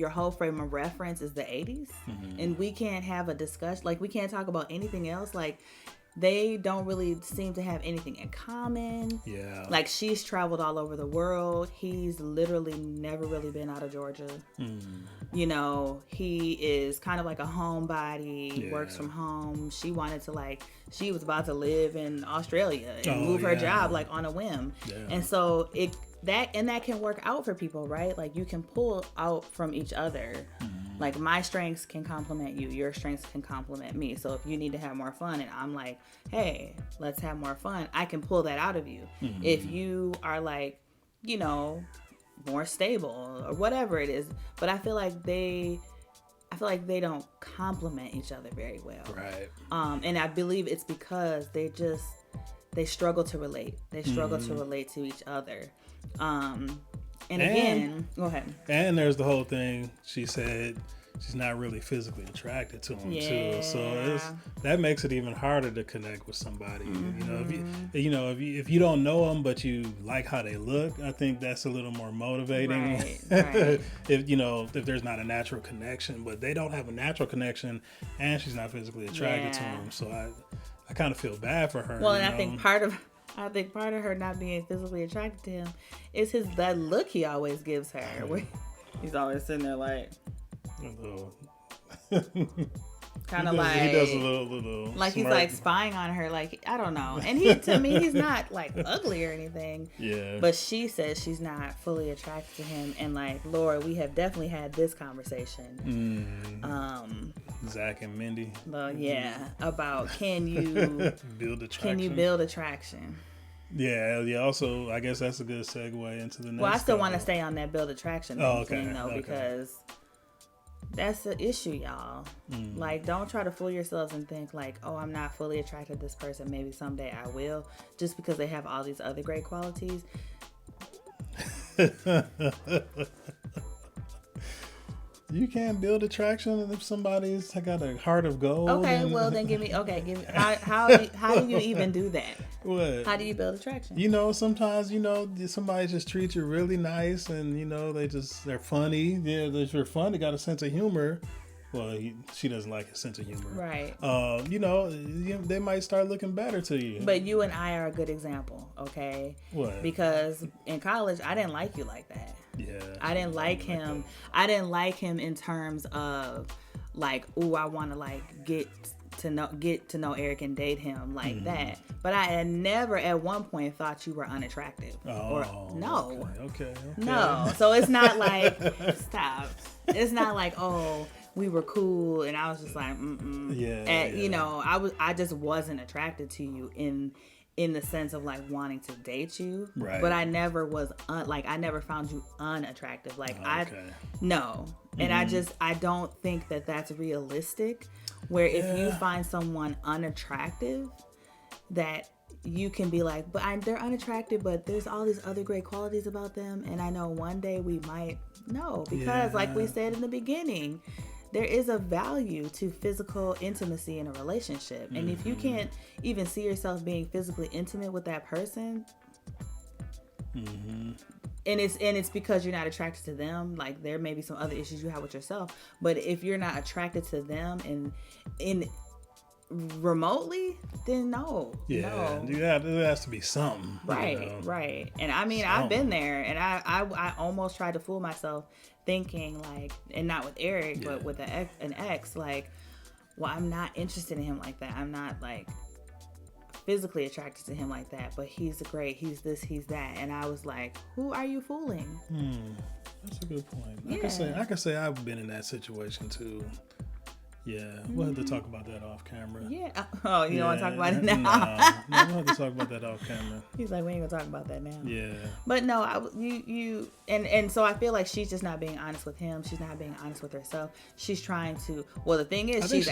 whole frame of reference is the 80s? And we can't have a discussion, like we can't talk about anything else? Like, they don't really seem to have anything in common. Yeah. Like, she's traveled all over the world. He's literally never really been out of Georgia. You know, he is kind of like a homebody, works from home. She wanted to, like, she was about to live in Australia and move her job, like, on a whim. Yeah. And so that can work out for people, right? Like, you can pull out from each other. Like, my strengths can complement you. Your strengths can complement me. So if you need to have more fun and I'm like, hey, let's have more fun, I can pull that out of you. If you are like, you know, more stable or whatever it is. But I feel like they don't complement each other very well. Right. And I believe it's because they struggle to relate. They struggle to relate to each other. And again, go ahead. And there's the whole thing. She said she's not really physically attracted to him too. So that makes it even harder to connect with somebody. You know, if you don't know them but you like how they look, I think that's a little more motivating. Right. if there's not a natural connection, but they don't have a natural connection, and she's not physically attracted to him. So I kind of feel bad for her. Well, and I think part of her not being physically attracted to him is that look he always gives her. Where he's always sitting there like, kind of like, he does a little like he's like spying on her. Like, I don't know. And to me, he's not like ugly or anything. Yeah. But she says she's not fully attracted to him, and like, Lord, we have definitely had this conversation. Zach and Mindy. Well, yeah, about can you build attraction? Yeah. Also, I guess that's a good segue into the next. Well, I still want to stay on that build attraction thing though, because that's the issue, y'all. Like, don't try to fool yourselves and think like, oh, I'm not fully attracted to this person. Maybe someday I will, just because they have all these other great qualities. You can't build attraction if somebody's got a heart of gold. Okay, well then give me. How do you even do that? What? How do you build attraction? Sometimes somebody just treats you really nice, and they're funny. Yeah, they're fun. They got a sense of humor. Well, she doesn't like his sense of humor. Right. They might start looking better to you. But you and I are a good example, okay? What? Because in college, I didn't like you like that. Yeah. I didn't like him. I didn't like him in terms of like, ooh, I want to like get to know Erik and date him like that. But I had never at one point thought you were unattractive. No. Okay. No. So it's not like stop. It's not like, oh, we were cool and I was just like, I just wasn't attracted to you in the sense of like wanting to date you, right? But I never was I never found you unattractive. Like and I don't think that that's realistic. Where if you find someone unattractive, that you can be like, but they're unattractive, but there's all these other great qualities about them, and I know one day we might because like we said in the beginning, there is a value to physical intimacy in a relationship. And if you can't even see yourself being physically intimate with that person, and it's because you're not attracted to them, like there may be some other issues you have with yourself, but if you're not attracted to them and remotely, then no. Yeah, there has to be something. Right, right. And I mean, I've been there, and I almost tried to fool myself thinking like, and not with Erik, but with an ex, like, well, I'm not interested in him like that. I'm not like physically attracted to him like that, but he's great. He's this, he's that. And I was like, who are you fooling? That's a good point. Yeah. I can say I've been in that situation too. Yeah, we'll have to talk about that off camera. Yeah. Oh, you don't want to talk about it now? No, we'll have to talk about that off camera. He's like, we ain't gonna talk about that now. Yeah. But no, and so I feel like she's just not being honest with him. She's not being honest with herself. She's trying to. Well, the thing is, she's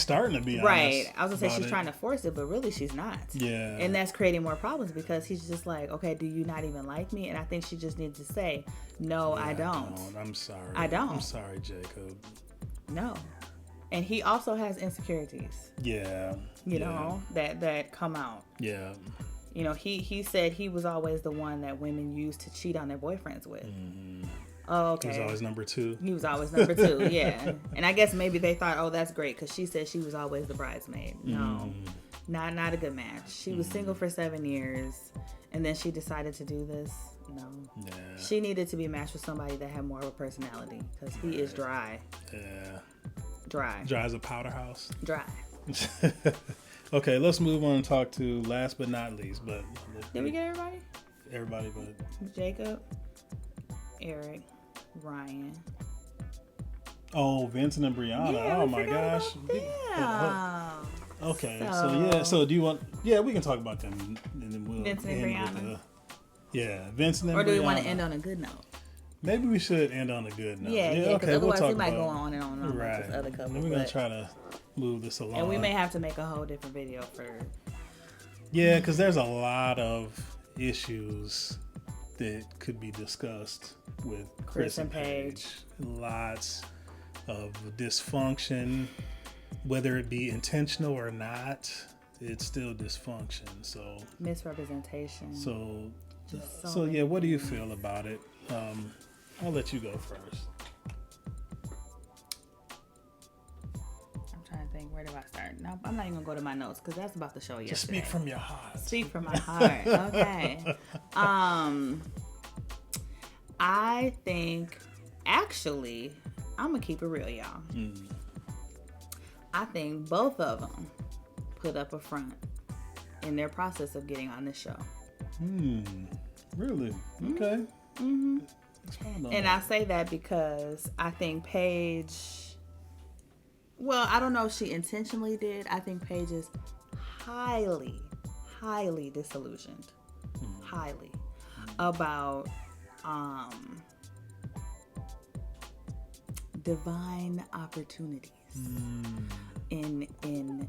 starting to be honest. Right. I was gonna say she's trying to force it, but really she's not. Yeah. And that's creating more problems because he's just like, okay, do you not even like me? And I think she just needs to say, no, I don't. I'm sorry. I don't. I'm sorry, Jacob. No. And he also has insecurities. Yeah. You know, that come out. Yeah. You know, he said he was always the one that women used to cheat on their boyfriends with. Mm-hmm. Oh, okay. He was always number two. He was always number two, yeah. And I guess maybe they thought, oh, that's great, because she said she was always the bridesmaid. No, not a good match. She was single for 7 years, and then she decided to do this. No. Yeah. She needed to be matched with somebody that had more of a personality, because he is dry. Yeah. Dry as a powder house. Dry. Okay, let's move on and talk to last but not least. But did we get everybody? Everybody but Jacob, Erik, Ryan. Oh, Vincent and Brianna. Yeah, oh my gosh. Okay, so do you want? Yeah, we can talk about them, and then we'll Vincent and Brianna. Vincent and Brianna. Or do we want to end on a good note? Maybe we should end on a good note. Yeah, okay. Otherwise, we might go on and on right. with this other couple. And we're gonna try to move this along, and we may have to make a whole different video for. Yeah, because there's a lot of issues that could be discussed with Chris and Paige. Lots of dysfunction, whether it be intentional or not. It's still dysfunction. So misrepresentation. So yeah, what do you feel about it? I'll let you go first. I'm trying to think, where do I start? No, I'm not even gonna go to my notes because that's about the show yesterday. Just speak from your heart. Speak from my heart. Okay. I think, actually, I'm gonna keep it real, y'all. I think both of them put up a front in their process of getting on this show. Really? Okay. Mm-hmm. And I say that because I think Paige, well, I don't know if she intentionally did. I think Paige is highly disillusioned. Highly. About divine opportunities in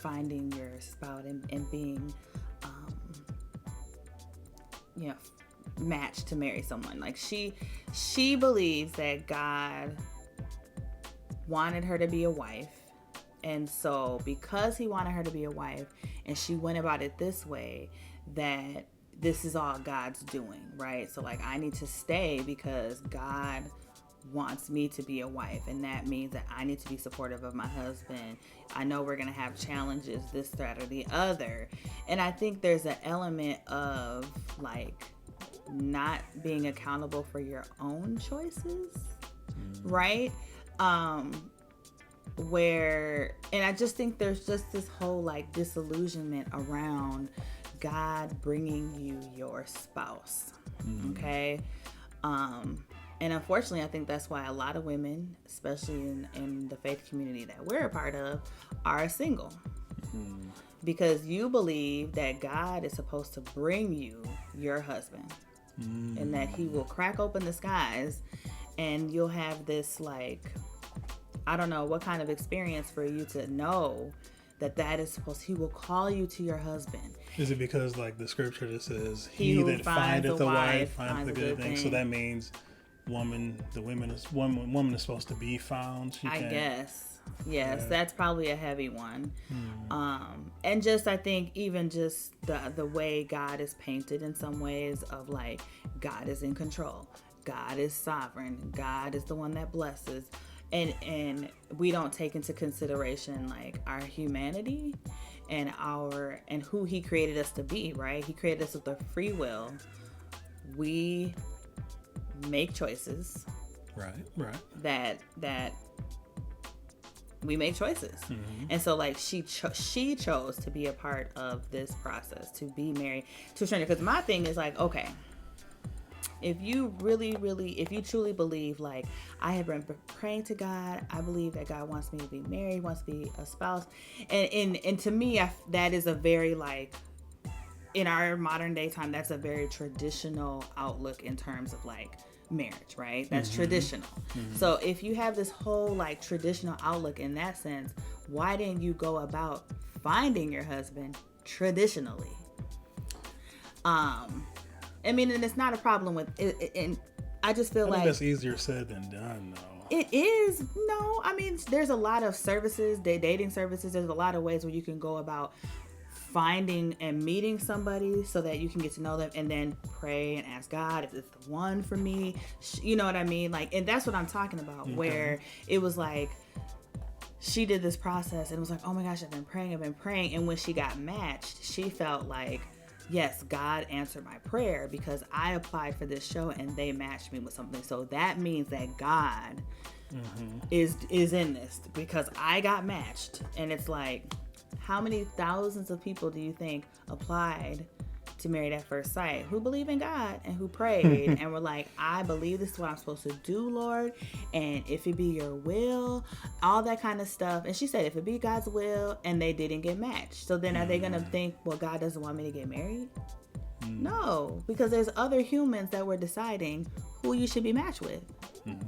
finding your spouse and being matched to marry someone. Like she believes that God wanted her to be a wife, and so because he wanted her to be a wife and she went about it this way, that this is all God's doing, right? So like, I need to stay because God wants me to be a wife, and that means that I need to be supportive of my husband. I know we're gonna have challenges, this, that, or the other, and I think there's an element of like not being accountable for your own choices, right? Where, and I just think there's just this whole like disillusionment around God bringing you your spouse, okay? And unfortunately, I think that's why a lot of women, especially in the faith community that we're a part of, are single. Because you believe that God is supposed to bring you your husband, and that he will crack open the skies and you'll have this, like, I don't know what kind of experience for you to know that is supposed, he will call you to your husband. Is it because like the scripture that says he that findeth a wife finds a good thing? So that means woman is supposed to be found. I guess. Yes, that's probably a heavy one. And just, I think even just the way God is painted in some ways of like, God is in control. God is sovereign. God is the one that blesses. and we don't take into consideration like our humanity and who he created us to be, right? He created us with a free will. We make choices. Right. That we make choices. Mm-hmm. And so like she chose to be a part of this process, to be married to a stranger. Because my thing is like, okay, if you truly believe, like, I have been praying to God, I believe that God wants me to be married, wants to be a spouse, and to me, that is a very, like, in our modern day time, that's a very traditional outlook in terms of like marriage, right? That's traditional. So if you have this whole like traditional outlook in that sense, why didn't you go about finding your husband traditionally? I mean, and it's not a problem with it, and I just feel like that's easier said than done, though. It is. No, I mean, there's a lot of services, dating services. There's a lot of ways where you can go about finding and meeting somebody so that you can get to know them, and then pray and ask God if it's the one for me. You know what I mean? Like, and that's what I'm talking about. Okay. Where it was like she did this process and it was like, oh my gosh, I've been praying, and when she got matched, she felt like, yes, God answered my prayer because I applied for this show and they matched me with something. So that means that God is in this because I got matched. And it's like, how many thousands of people do you think applied to Married at First Sight who believe in God and who prayed and were like, I believe this is what I'm supposed to do, Lord, and if it be your will, all that kind of stuff. And she said, if it be God's will, and they didn't get matched. So then are they going to think, well, God doesn't want me to get married? No, because there's other humans that were deciding who you should be matched with.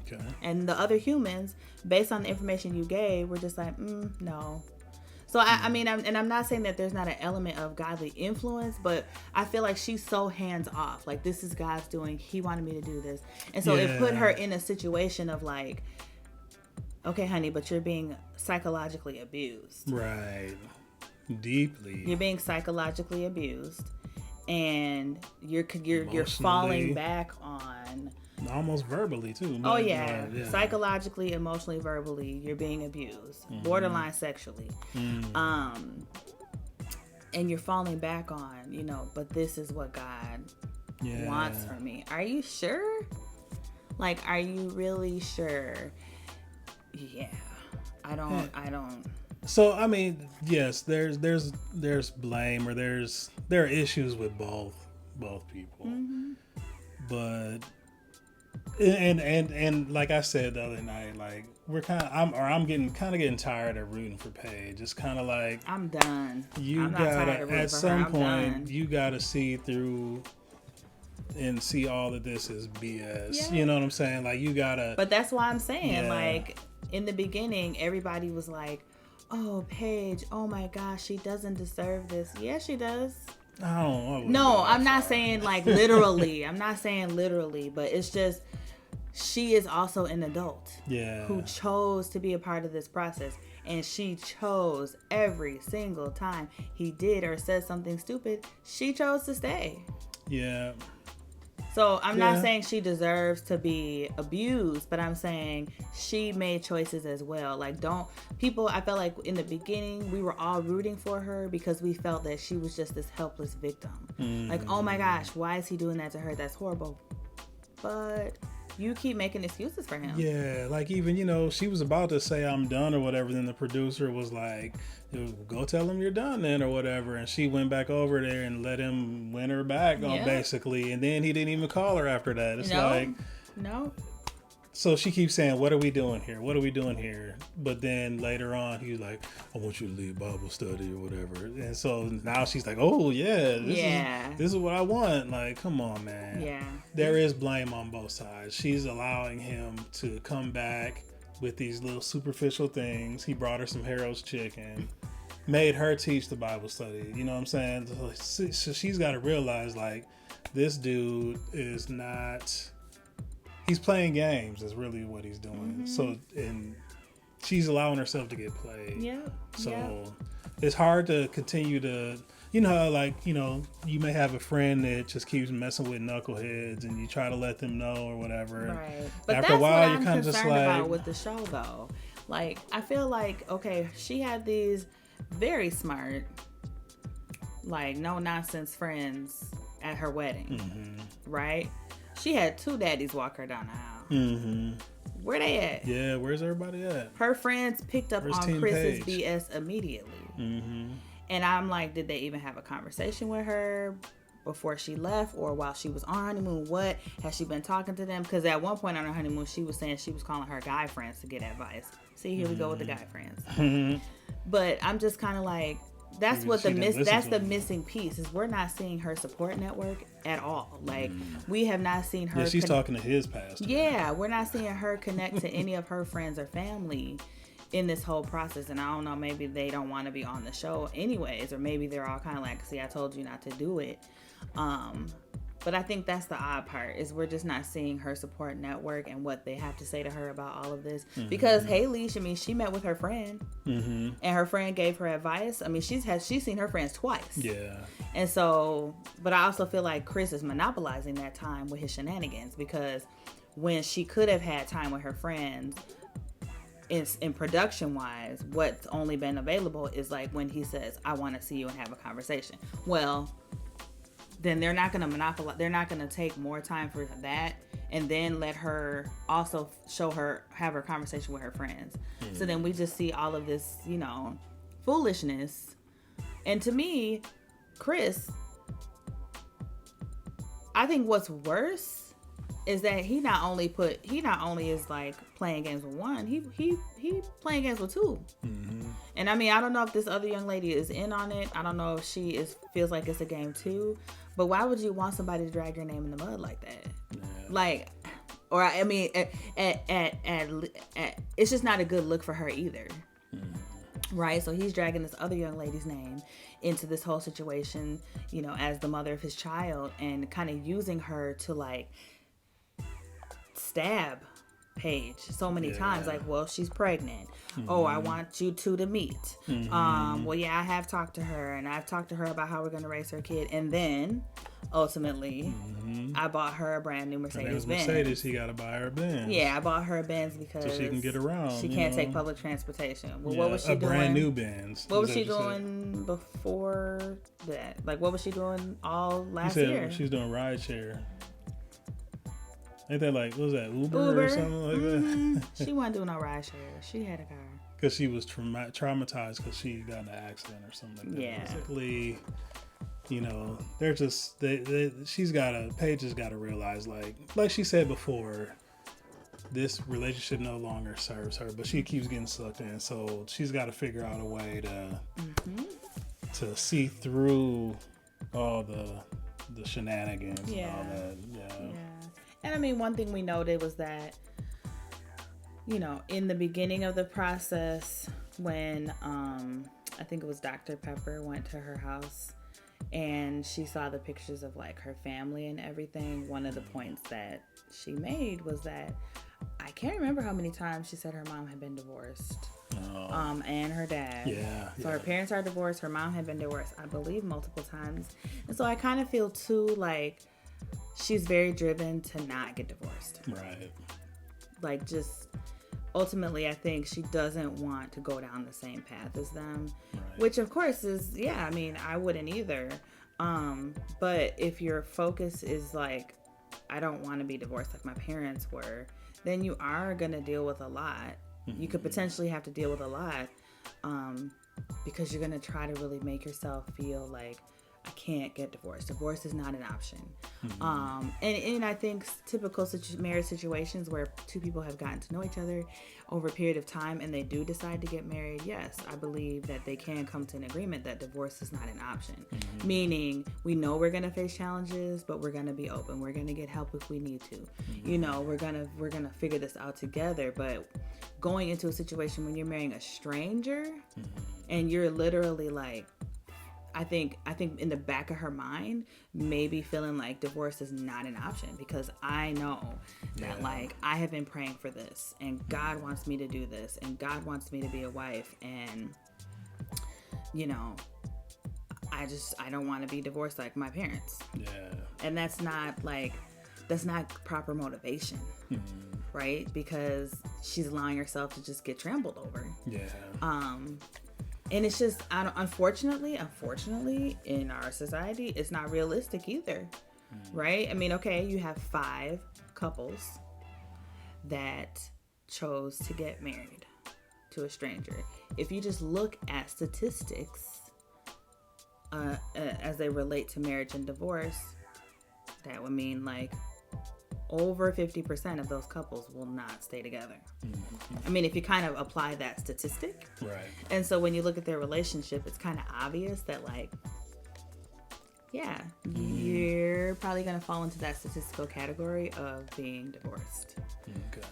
Okay. And the other humans, based on the information you gave, were just like, no. So, I mean, I'm not saying that there's not an element of godly influence, but I feel like she's so hands off. Like, this is God's doing. He wanted me to do this. And so it put her in a situation of like, okay, honey, but you're being psychologically abused. Right. Deeply. You're being psychologically abused. And you're falling back on... Almost verbally, too. Oh, yeah. Psychologically, emotionally, verbally, you're being abused. Borderline sexually. And you're falling back on, but this is what God wants from me. Are you sure? Like, are you really sure? Yeah. I don't. So, I mean, yes, there's blame, or there are issues with both people. But... And like I said the other night, like I'm getting tired of rooting for Paige. It's kind of like I'm done. You gotta at some point you gotta see through and see all of this is BS. Yeah. You know what I'm saying? Like you gotta. But that's why I'm saying like in the beginning everybody was like, oh Paige, oh my gosh, she doesn't deserve this. Yeah, she does. No, I'm not saying like literally. I'm not saying literally, but it's just she is also an adult who chose to be a part of this process, and she chose every single time he did or said something stupid, she chose to stay. Yeah. So I'm not saying she deserves to be abused, but I'm saying she made choices as well. Like I felt like in the beginning we were all rooting for her because we felt that she was just this helpless victim. Like, oh my gosh, why is he doing that to her? That's horrible. But you keep making excuses for him. Yeah, like even, she was about to say I'm done or whatever. Then the producer was like, go tell him you're done then or whatever. And she went back over there and let him win her back basically. And then he didn't even call her after that. It's No. So she keeps saying, what are we doing here? What are we doing here? But then later on, he's like, I want you to lead Bible study or whatever. And so now she's like, oh, this is what I want. Like, come on, man. Yeah. There is blame on both sides. She's allowing him to come back with these little superficial things. He brought her some Harold's chicken, made her teach the Bible study. You know what I'm saying? So she's got to realize, like, this dude is not... He's playing games is really what he's doing. So, and she's allowing herself to get played. Yeah. So it's hard to continue to, you know, like, you know, you may have a friend that just keeps messing with knuckleheads, and you try to let them know or whatever. Right. But after that's a while, what you're I'm kind of just concerned like, about with the show, though. Like, I feel like, okay, she had these very smart, like, no nonsense friends at her wedding, right? She had 2 daddies walk her down the aisle. Where they at? Yeah, where's everybody at? Her friends picked up on Chris's BS immediately. And I'm like, did they even have a conversation with her before she left or while she was on honeymoon? What has she been talking to them? Because at one point on her honeymoon, she was saying she was calling her guy friends to get advice. See, here we go with the guy friends. But I'm just kind of like, that's what the missing piece is. We're not seeing her support network at all. Like, we have not seen her. Yeah, she's talking to his pastor. Yeah, we're not seeing her connect to any of her friends or family in this whole process. And I don't know, maybe they don't want to be on the show anyways, or maybe they're all kind of like, see, I told you not to do it. But I think that's the odd part, is we're just not seeing her support network and what they have to say to her about all of this. Because Haley, I mean, she met with her friend, and her friend gave her advice. I mean, she's seen her friends twice. Yeah. And so, but I also feel like Chris is monopolizing that time with his shenanigans, because when she could have had time with her friends, in production wise, what's only been available is like when he says, I want to see you and have a conversation. Well, then they're not going to monopolize. They're not going to take more time for that and then let her also have her conversation with her friends. So then we just see all of this, you know, foolishness. And to me, Chris, I think what's worse is that he not only is like playing games with one, he playing games with 2. And I mean, I don't know if this other young lady is in on it. I don't know if she feels like it's a game too. But why would you want somebody to drag your name in the mud like that? Yeah. Like, or I mean, it's just not a good look for her either. Right? So he's dragging this other young lady's name into this whole situation, you know, as the mother of his child, and kind of using her to like stab Paige so many times. Like, well, she's pregnant. Oh, I want you two to meet. Well, yeah, I have talked to her, and I've talked to her about how we're going to raise her kid. And then, ultimately, I bought her a brand new Mercedes Benz. Mercedes, he got to buy her a Benz. Yeah, I bought her a Benz because so she can get around. She can't take public transportation. Well, what was she doing? A brand new Benz. What was she doing before that? Like, what was she doing all last year? She's doing rideshare. Ain't that like, what was that, Uber or something like that? She wasn't doing no ride share. She had a car. Because she was traumatized because she got in an accident or something like that. Yeah. Basically, you know, they're just, Paige has got to realize, like she said before, this relationship no longer serves her, but she keeps getting sucked in. So she's got to figure out a way to see through all the shenanigans and all that. Yeah. And I mean, one thing we noted was that, you know, in the beginning of the process, when I think it was Dr. Pepper went to her house and she saw the pictures of like her family and everything, one of the points that she made was that I can't remember how many times she said her mom had been divorced. And her dad. Yeah. So her parents are divorced. Her mom had been divorced, I believe, multiple times. And so I kind of feel too like she's very driven to not get divorced. Right. Like, just ultimately, I think she doesn't want to go down the same path as them, which of course is, yeah, I mean, I wouldn't either. But if your focus is like, I don't want to be divorced like my parents were, then you are going to deal with a lot. You could potentially have to deal with a lot because you're going to try to really make yourself feel like, I can't get divorced. Divorce is not an option. And I think typical marriage situations where two people have gotten to know each other over a period of time and they do decide to get married, yes, I believe that they can come to an agreement that divorce is not an option. Meaning, we know we're going to face challenges, but we're going to be open. We're going to get help if we need to. You know, we're going to figure this out together. But going into a situation when you're marrying a stranger and you're literally like, I think in the back of her mind, maybe feeling like divorce is not an option, because I know that like I have been praying for this and God wants me to do this and God wants me to be a wife, and you know, I don't want to be divorced like my parents. Yeah. And that's not proper motivation. Mm-hmm. Right? Because she's allowing herself to just get trampled over. Yeah. And it's just, unfortunately, in our society, it's not realistic either. Right? I mean, okay, you have 5 couples that chose to get married to a stranger. If you just look at statistics as they relate to marriage and divorce, that would mean like over 50% of those couples will not stay together. Mm-hmm. I mean, if you kind of apply that statistic. Right. And so when you look at their relationship, it's kind of obvious that like, yeah, you're probably going to fall into that statistical category of being divorced. Okay.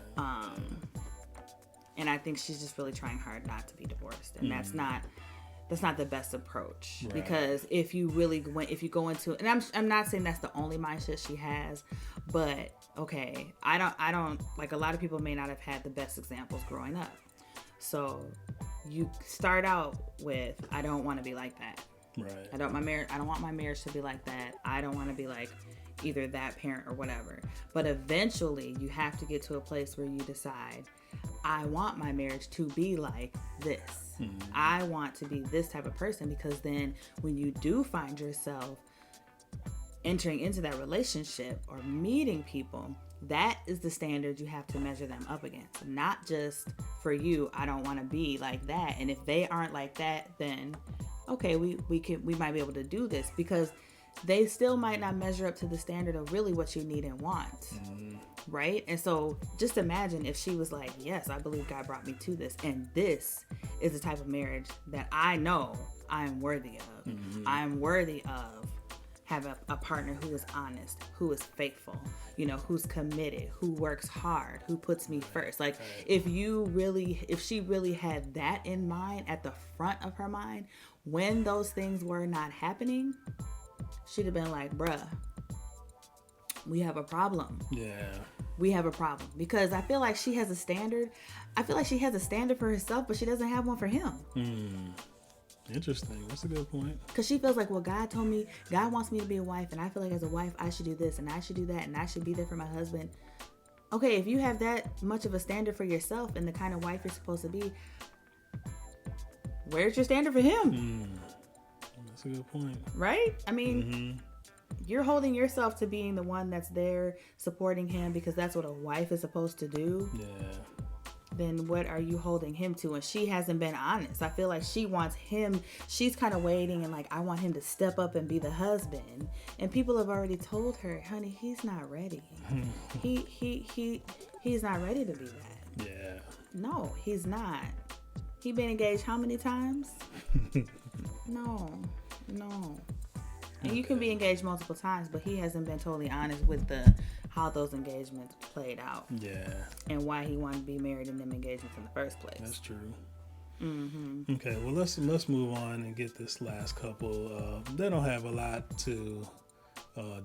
And I think she's just really trying hard not to be divorced. And that's not the best approach. Right. Because if you go into, and I'm not saying that's the only mindset she has, but okay, I don't like, a lot of people may not have had the best examples growing up. So you start out with, I don't want to be like that. Right. I don't want my marriage to be like that. I don't want to be like either that parent or whatever. But eventually you have to get to a place where you decide, I want my marriage to be like this. Mm-hmm. I want to be this type of person, because then when you do find yourself entering into that relationship or meeting people, that is the standard you have to measure them up against. Not just for you, I don't want to be like that. And if they aren't like that, then okay, we might be able to do this, because they still might not measure up to the standard of really what you need and want. Mm-hmm. Right? And so just imagine if she was like, yes, I believe God brought me to this, and this is the type of marriage that I know I'm worthy of. Mm-hmm. I'm worthy of having a partner who is honest, who is faithful, who's committed, who works hard, who puts me first. Like, if she really had that in mind, at the front of her mind, when those things were not happening, she'd have been like, bruh, we have a problem. Yeah. We have a problem. Because I feel like she has a standard. I feel like she has a standard for herself, but she doesn't have one for him. Interesting. That's a good point. Because she feels like, well, God wants me to be a wife, and I feel like as a wife, I should do this, and I should do that, and I should be there for my husband. Okay, if you have that much of a standard for yourself and the kind of wife you're supposed to be, where's your standard for him? That's a good point. Right? I mean, you're holding yourself to being the one that's there supporting him because that's what a wife is supposed to do. Yeah. Then what are you holding him to? And she hasn't been honest. I feel like she wants him. She's kind of waiting and like, I want him to step up and be the husband. And people have already told her, honey, he's not ready. He's not ready to be that. Yeah. No, he's not. He been engaged how many times? No. And you can be engaged multiple times, but he hasn't been totally honest with how those engagements played out. Yeah. And why he wanted to be married in them engagements in the first place. That's true. Mm-hmm. Okay, well let's move on and get this last couple. They don't have a lot to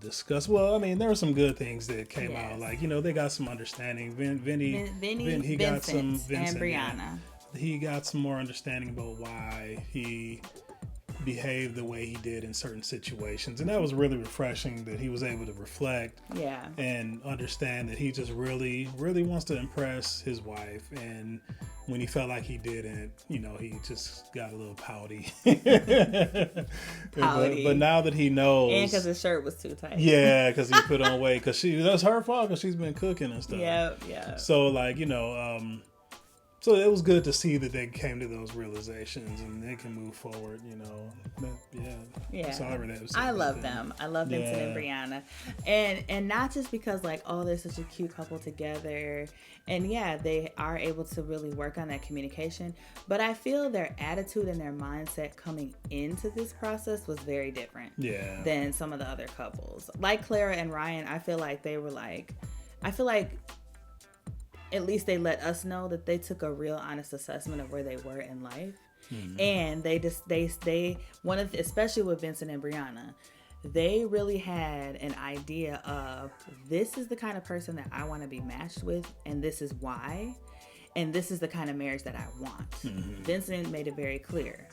discuss. Well, I mean, there were some good things that came out. Like, they got some understanding. Vincent, and Brianna. He got some more understanding about why he behaved the way he did in certain situations, and that was really refreshing, that he was able to reflect and understand that he just really wants to impress his wife, and when he felt like he didn't, he just got a little pouty. But now that he knows, and because his shirt was too tight, because he put on weight, because that's her fault, because she's been cooking and stuff. So like, so it was good to see that they came to those realizations and they can move forward, I love them. I love Vincent and Brianna. And not just because like, oh, they're such a cute couple together. And they are able to really work on that communication. But I feel their attitude and their mindset coming into this process was very different than some of the other couples. Like Clara and Ryan, I feel like at least they let us know that they took a real honest assessment of where they were in life. Mm-hmm. And especially with Vincent and Brianna, they really had an idea of, this is the kind of person that I want to be matched with, and this is why, and this is the kind of marriage that I want. Mm-hmm. Vincent made it very clear.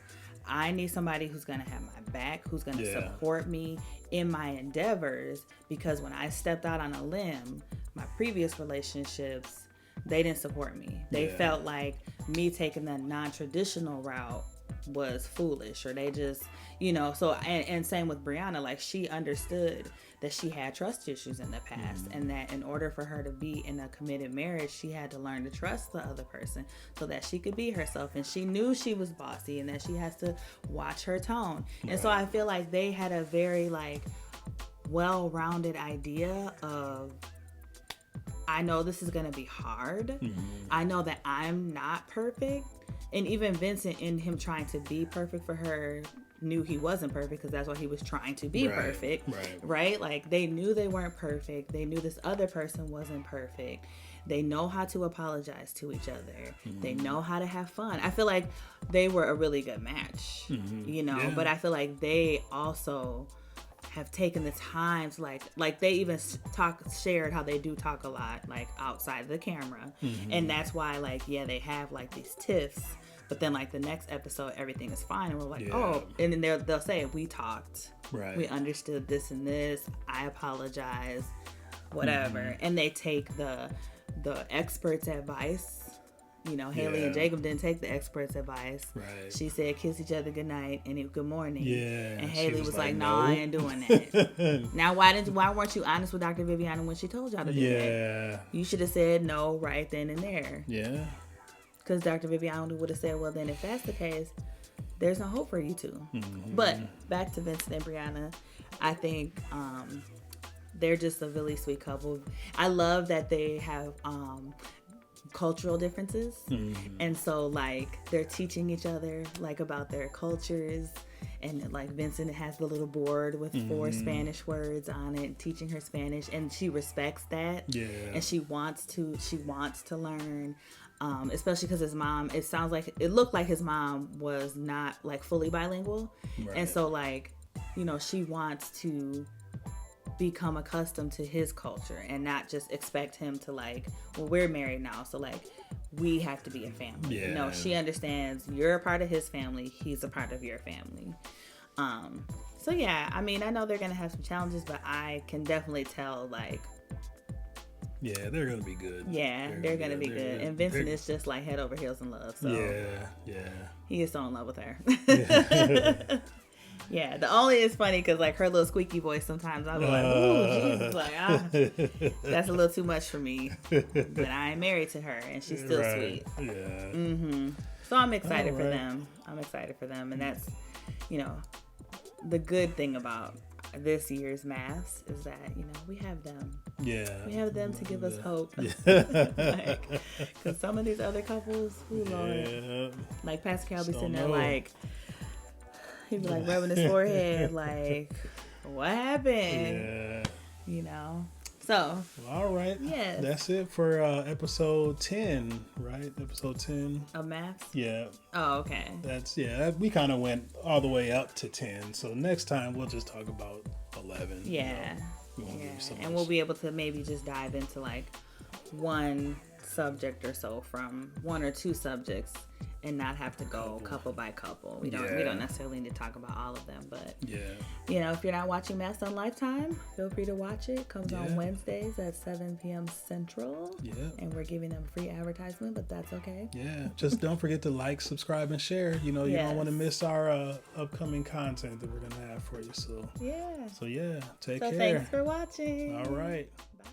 I need somebody who's going to have my back, who's going to support me in my endeavors, because when I stepped out on a limb, my previous relationships, they didn't support me. They felt like me taking the non-traditional route was foolish, or they just, you know, so, and same with Brianna, like she understood that she had trust issues in the past, and that in order for her to be in a committed marriage, she had to learn to trust the other person so that she could be herself. And she knew she was bossy and that she has to watch her tone. And so I feel like they had a very like well-rounded idea of, I know this is going to be hard. I know that I'm not perfect. And even Vincent, in him trying to be perfect for her, knew he wasn't perfect, because that's why he was trying to be perfect. Right? Like, they knew they weren't perfect. They knew this other person wasn't perfect. They know how to apologize to each other. They know how to have fun. I feel like they were a really good match, you know, but I feel like they also have taken the time to like they even shared how they do talk a lot, like outside of the camera. And that's why, like, they have like these tiffs, but then like the next episode, everything is fine. And we're like, oh, and then they'll say, we talked, we understood this and this, I apologize, whatever. And they take the expert's advice. You know, Haley and Jacob didn't take the expert's advice. She said, kiss each other goodnight and good morning. And Haley was like, no, I ain't doing that. Now, why weren't you honest with Dr. Viviana when she told y'all to do that? You should have said no right then and there. Because Dr. Viviana would have said, well, then if that's the case, there's no hope for you two. But back to Vincent and Brianna, I think they're just a really sweet couple. I love that they have cultural differences, and so like they're teaching each other like about their cultures, and like Vincent has the little board with 4 Spanish words on it, teaching her Spanish, and she respects that, and she wants to learn, especially because his mom, it looked like his mom was not like fully bilingual, and so like, you know, she wants to become accustomed to his culture and not just expect him to like, well, we're married now, so like we have to be a family. No, she understands you're a part of his family, he's a part of your family. So yeah, I mean, I know they're gonna have some challenges, but I can definitely tell like, they're gonna be good. They're gonna be good. And Vincent is just like head over heels in love, so he is so in love with her. Yeah, it's funny because like her little squeaky voice sometimes I'll be like, ooh, Jesus, like, that's a little too much for me. But I am married to her and she's still sweet. So I'm excited for them. And that's, you know, the good thing about this year's Maths is that, you know, we have them. We have them to give us hope. Like, because some of these other couples, Lord, like Pastor Cal be sitting there like, he'd be like rubbing his forehead, like, what happened? You know? So. Well, all right. That's it for episode 10, right? Episode 10. Of Maths? Oh, okay. We kind of went all the way up to 10. So next time we'll just talk about 11. And we'll be able to maybe just dive into like one subject or so from 1 or 2 subjects and not have to go couple by couple. We don't necessarily need to talk about all of them, but you know, if you're not watching Maths on Lifetime, feel free to watch it. It comes on Wednesdays at 7 p.m. Central. And we're giving them free advertisement, but that's okay. Just don't forget to like, subscribe, and share. You know, you don't want to miss our upcoming content that we're gonna have for you. So take care. Thanks for watching. All right. Bye.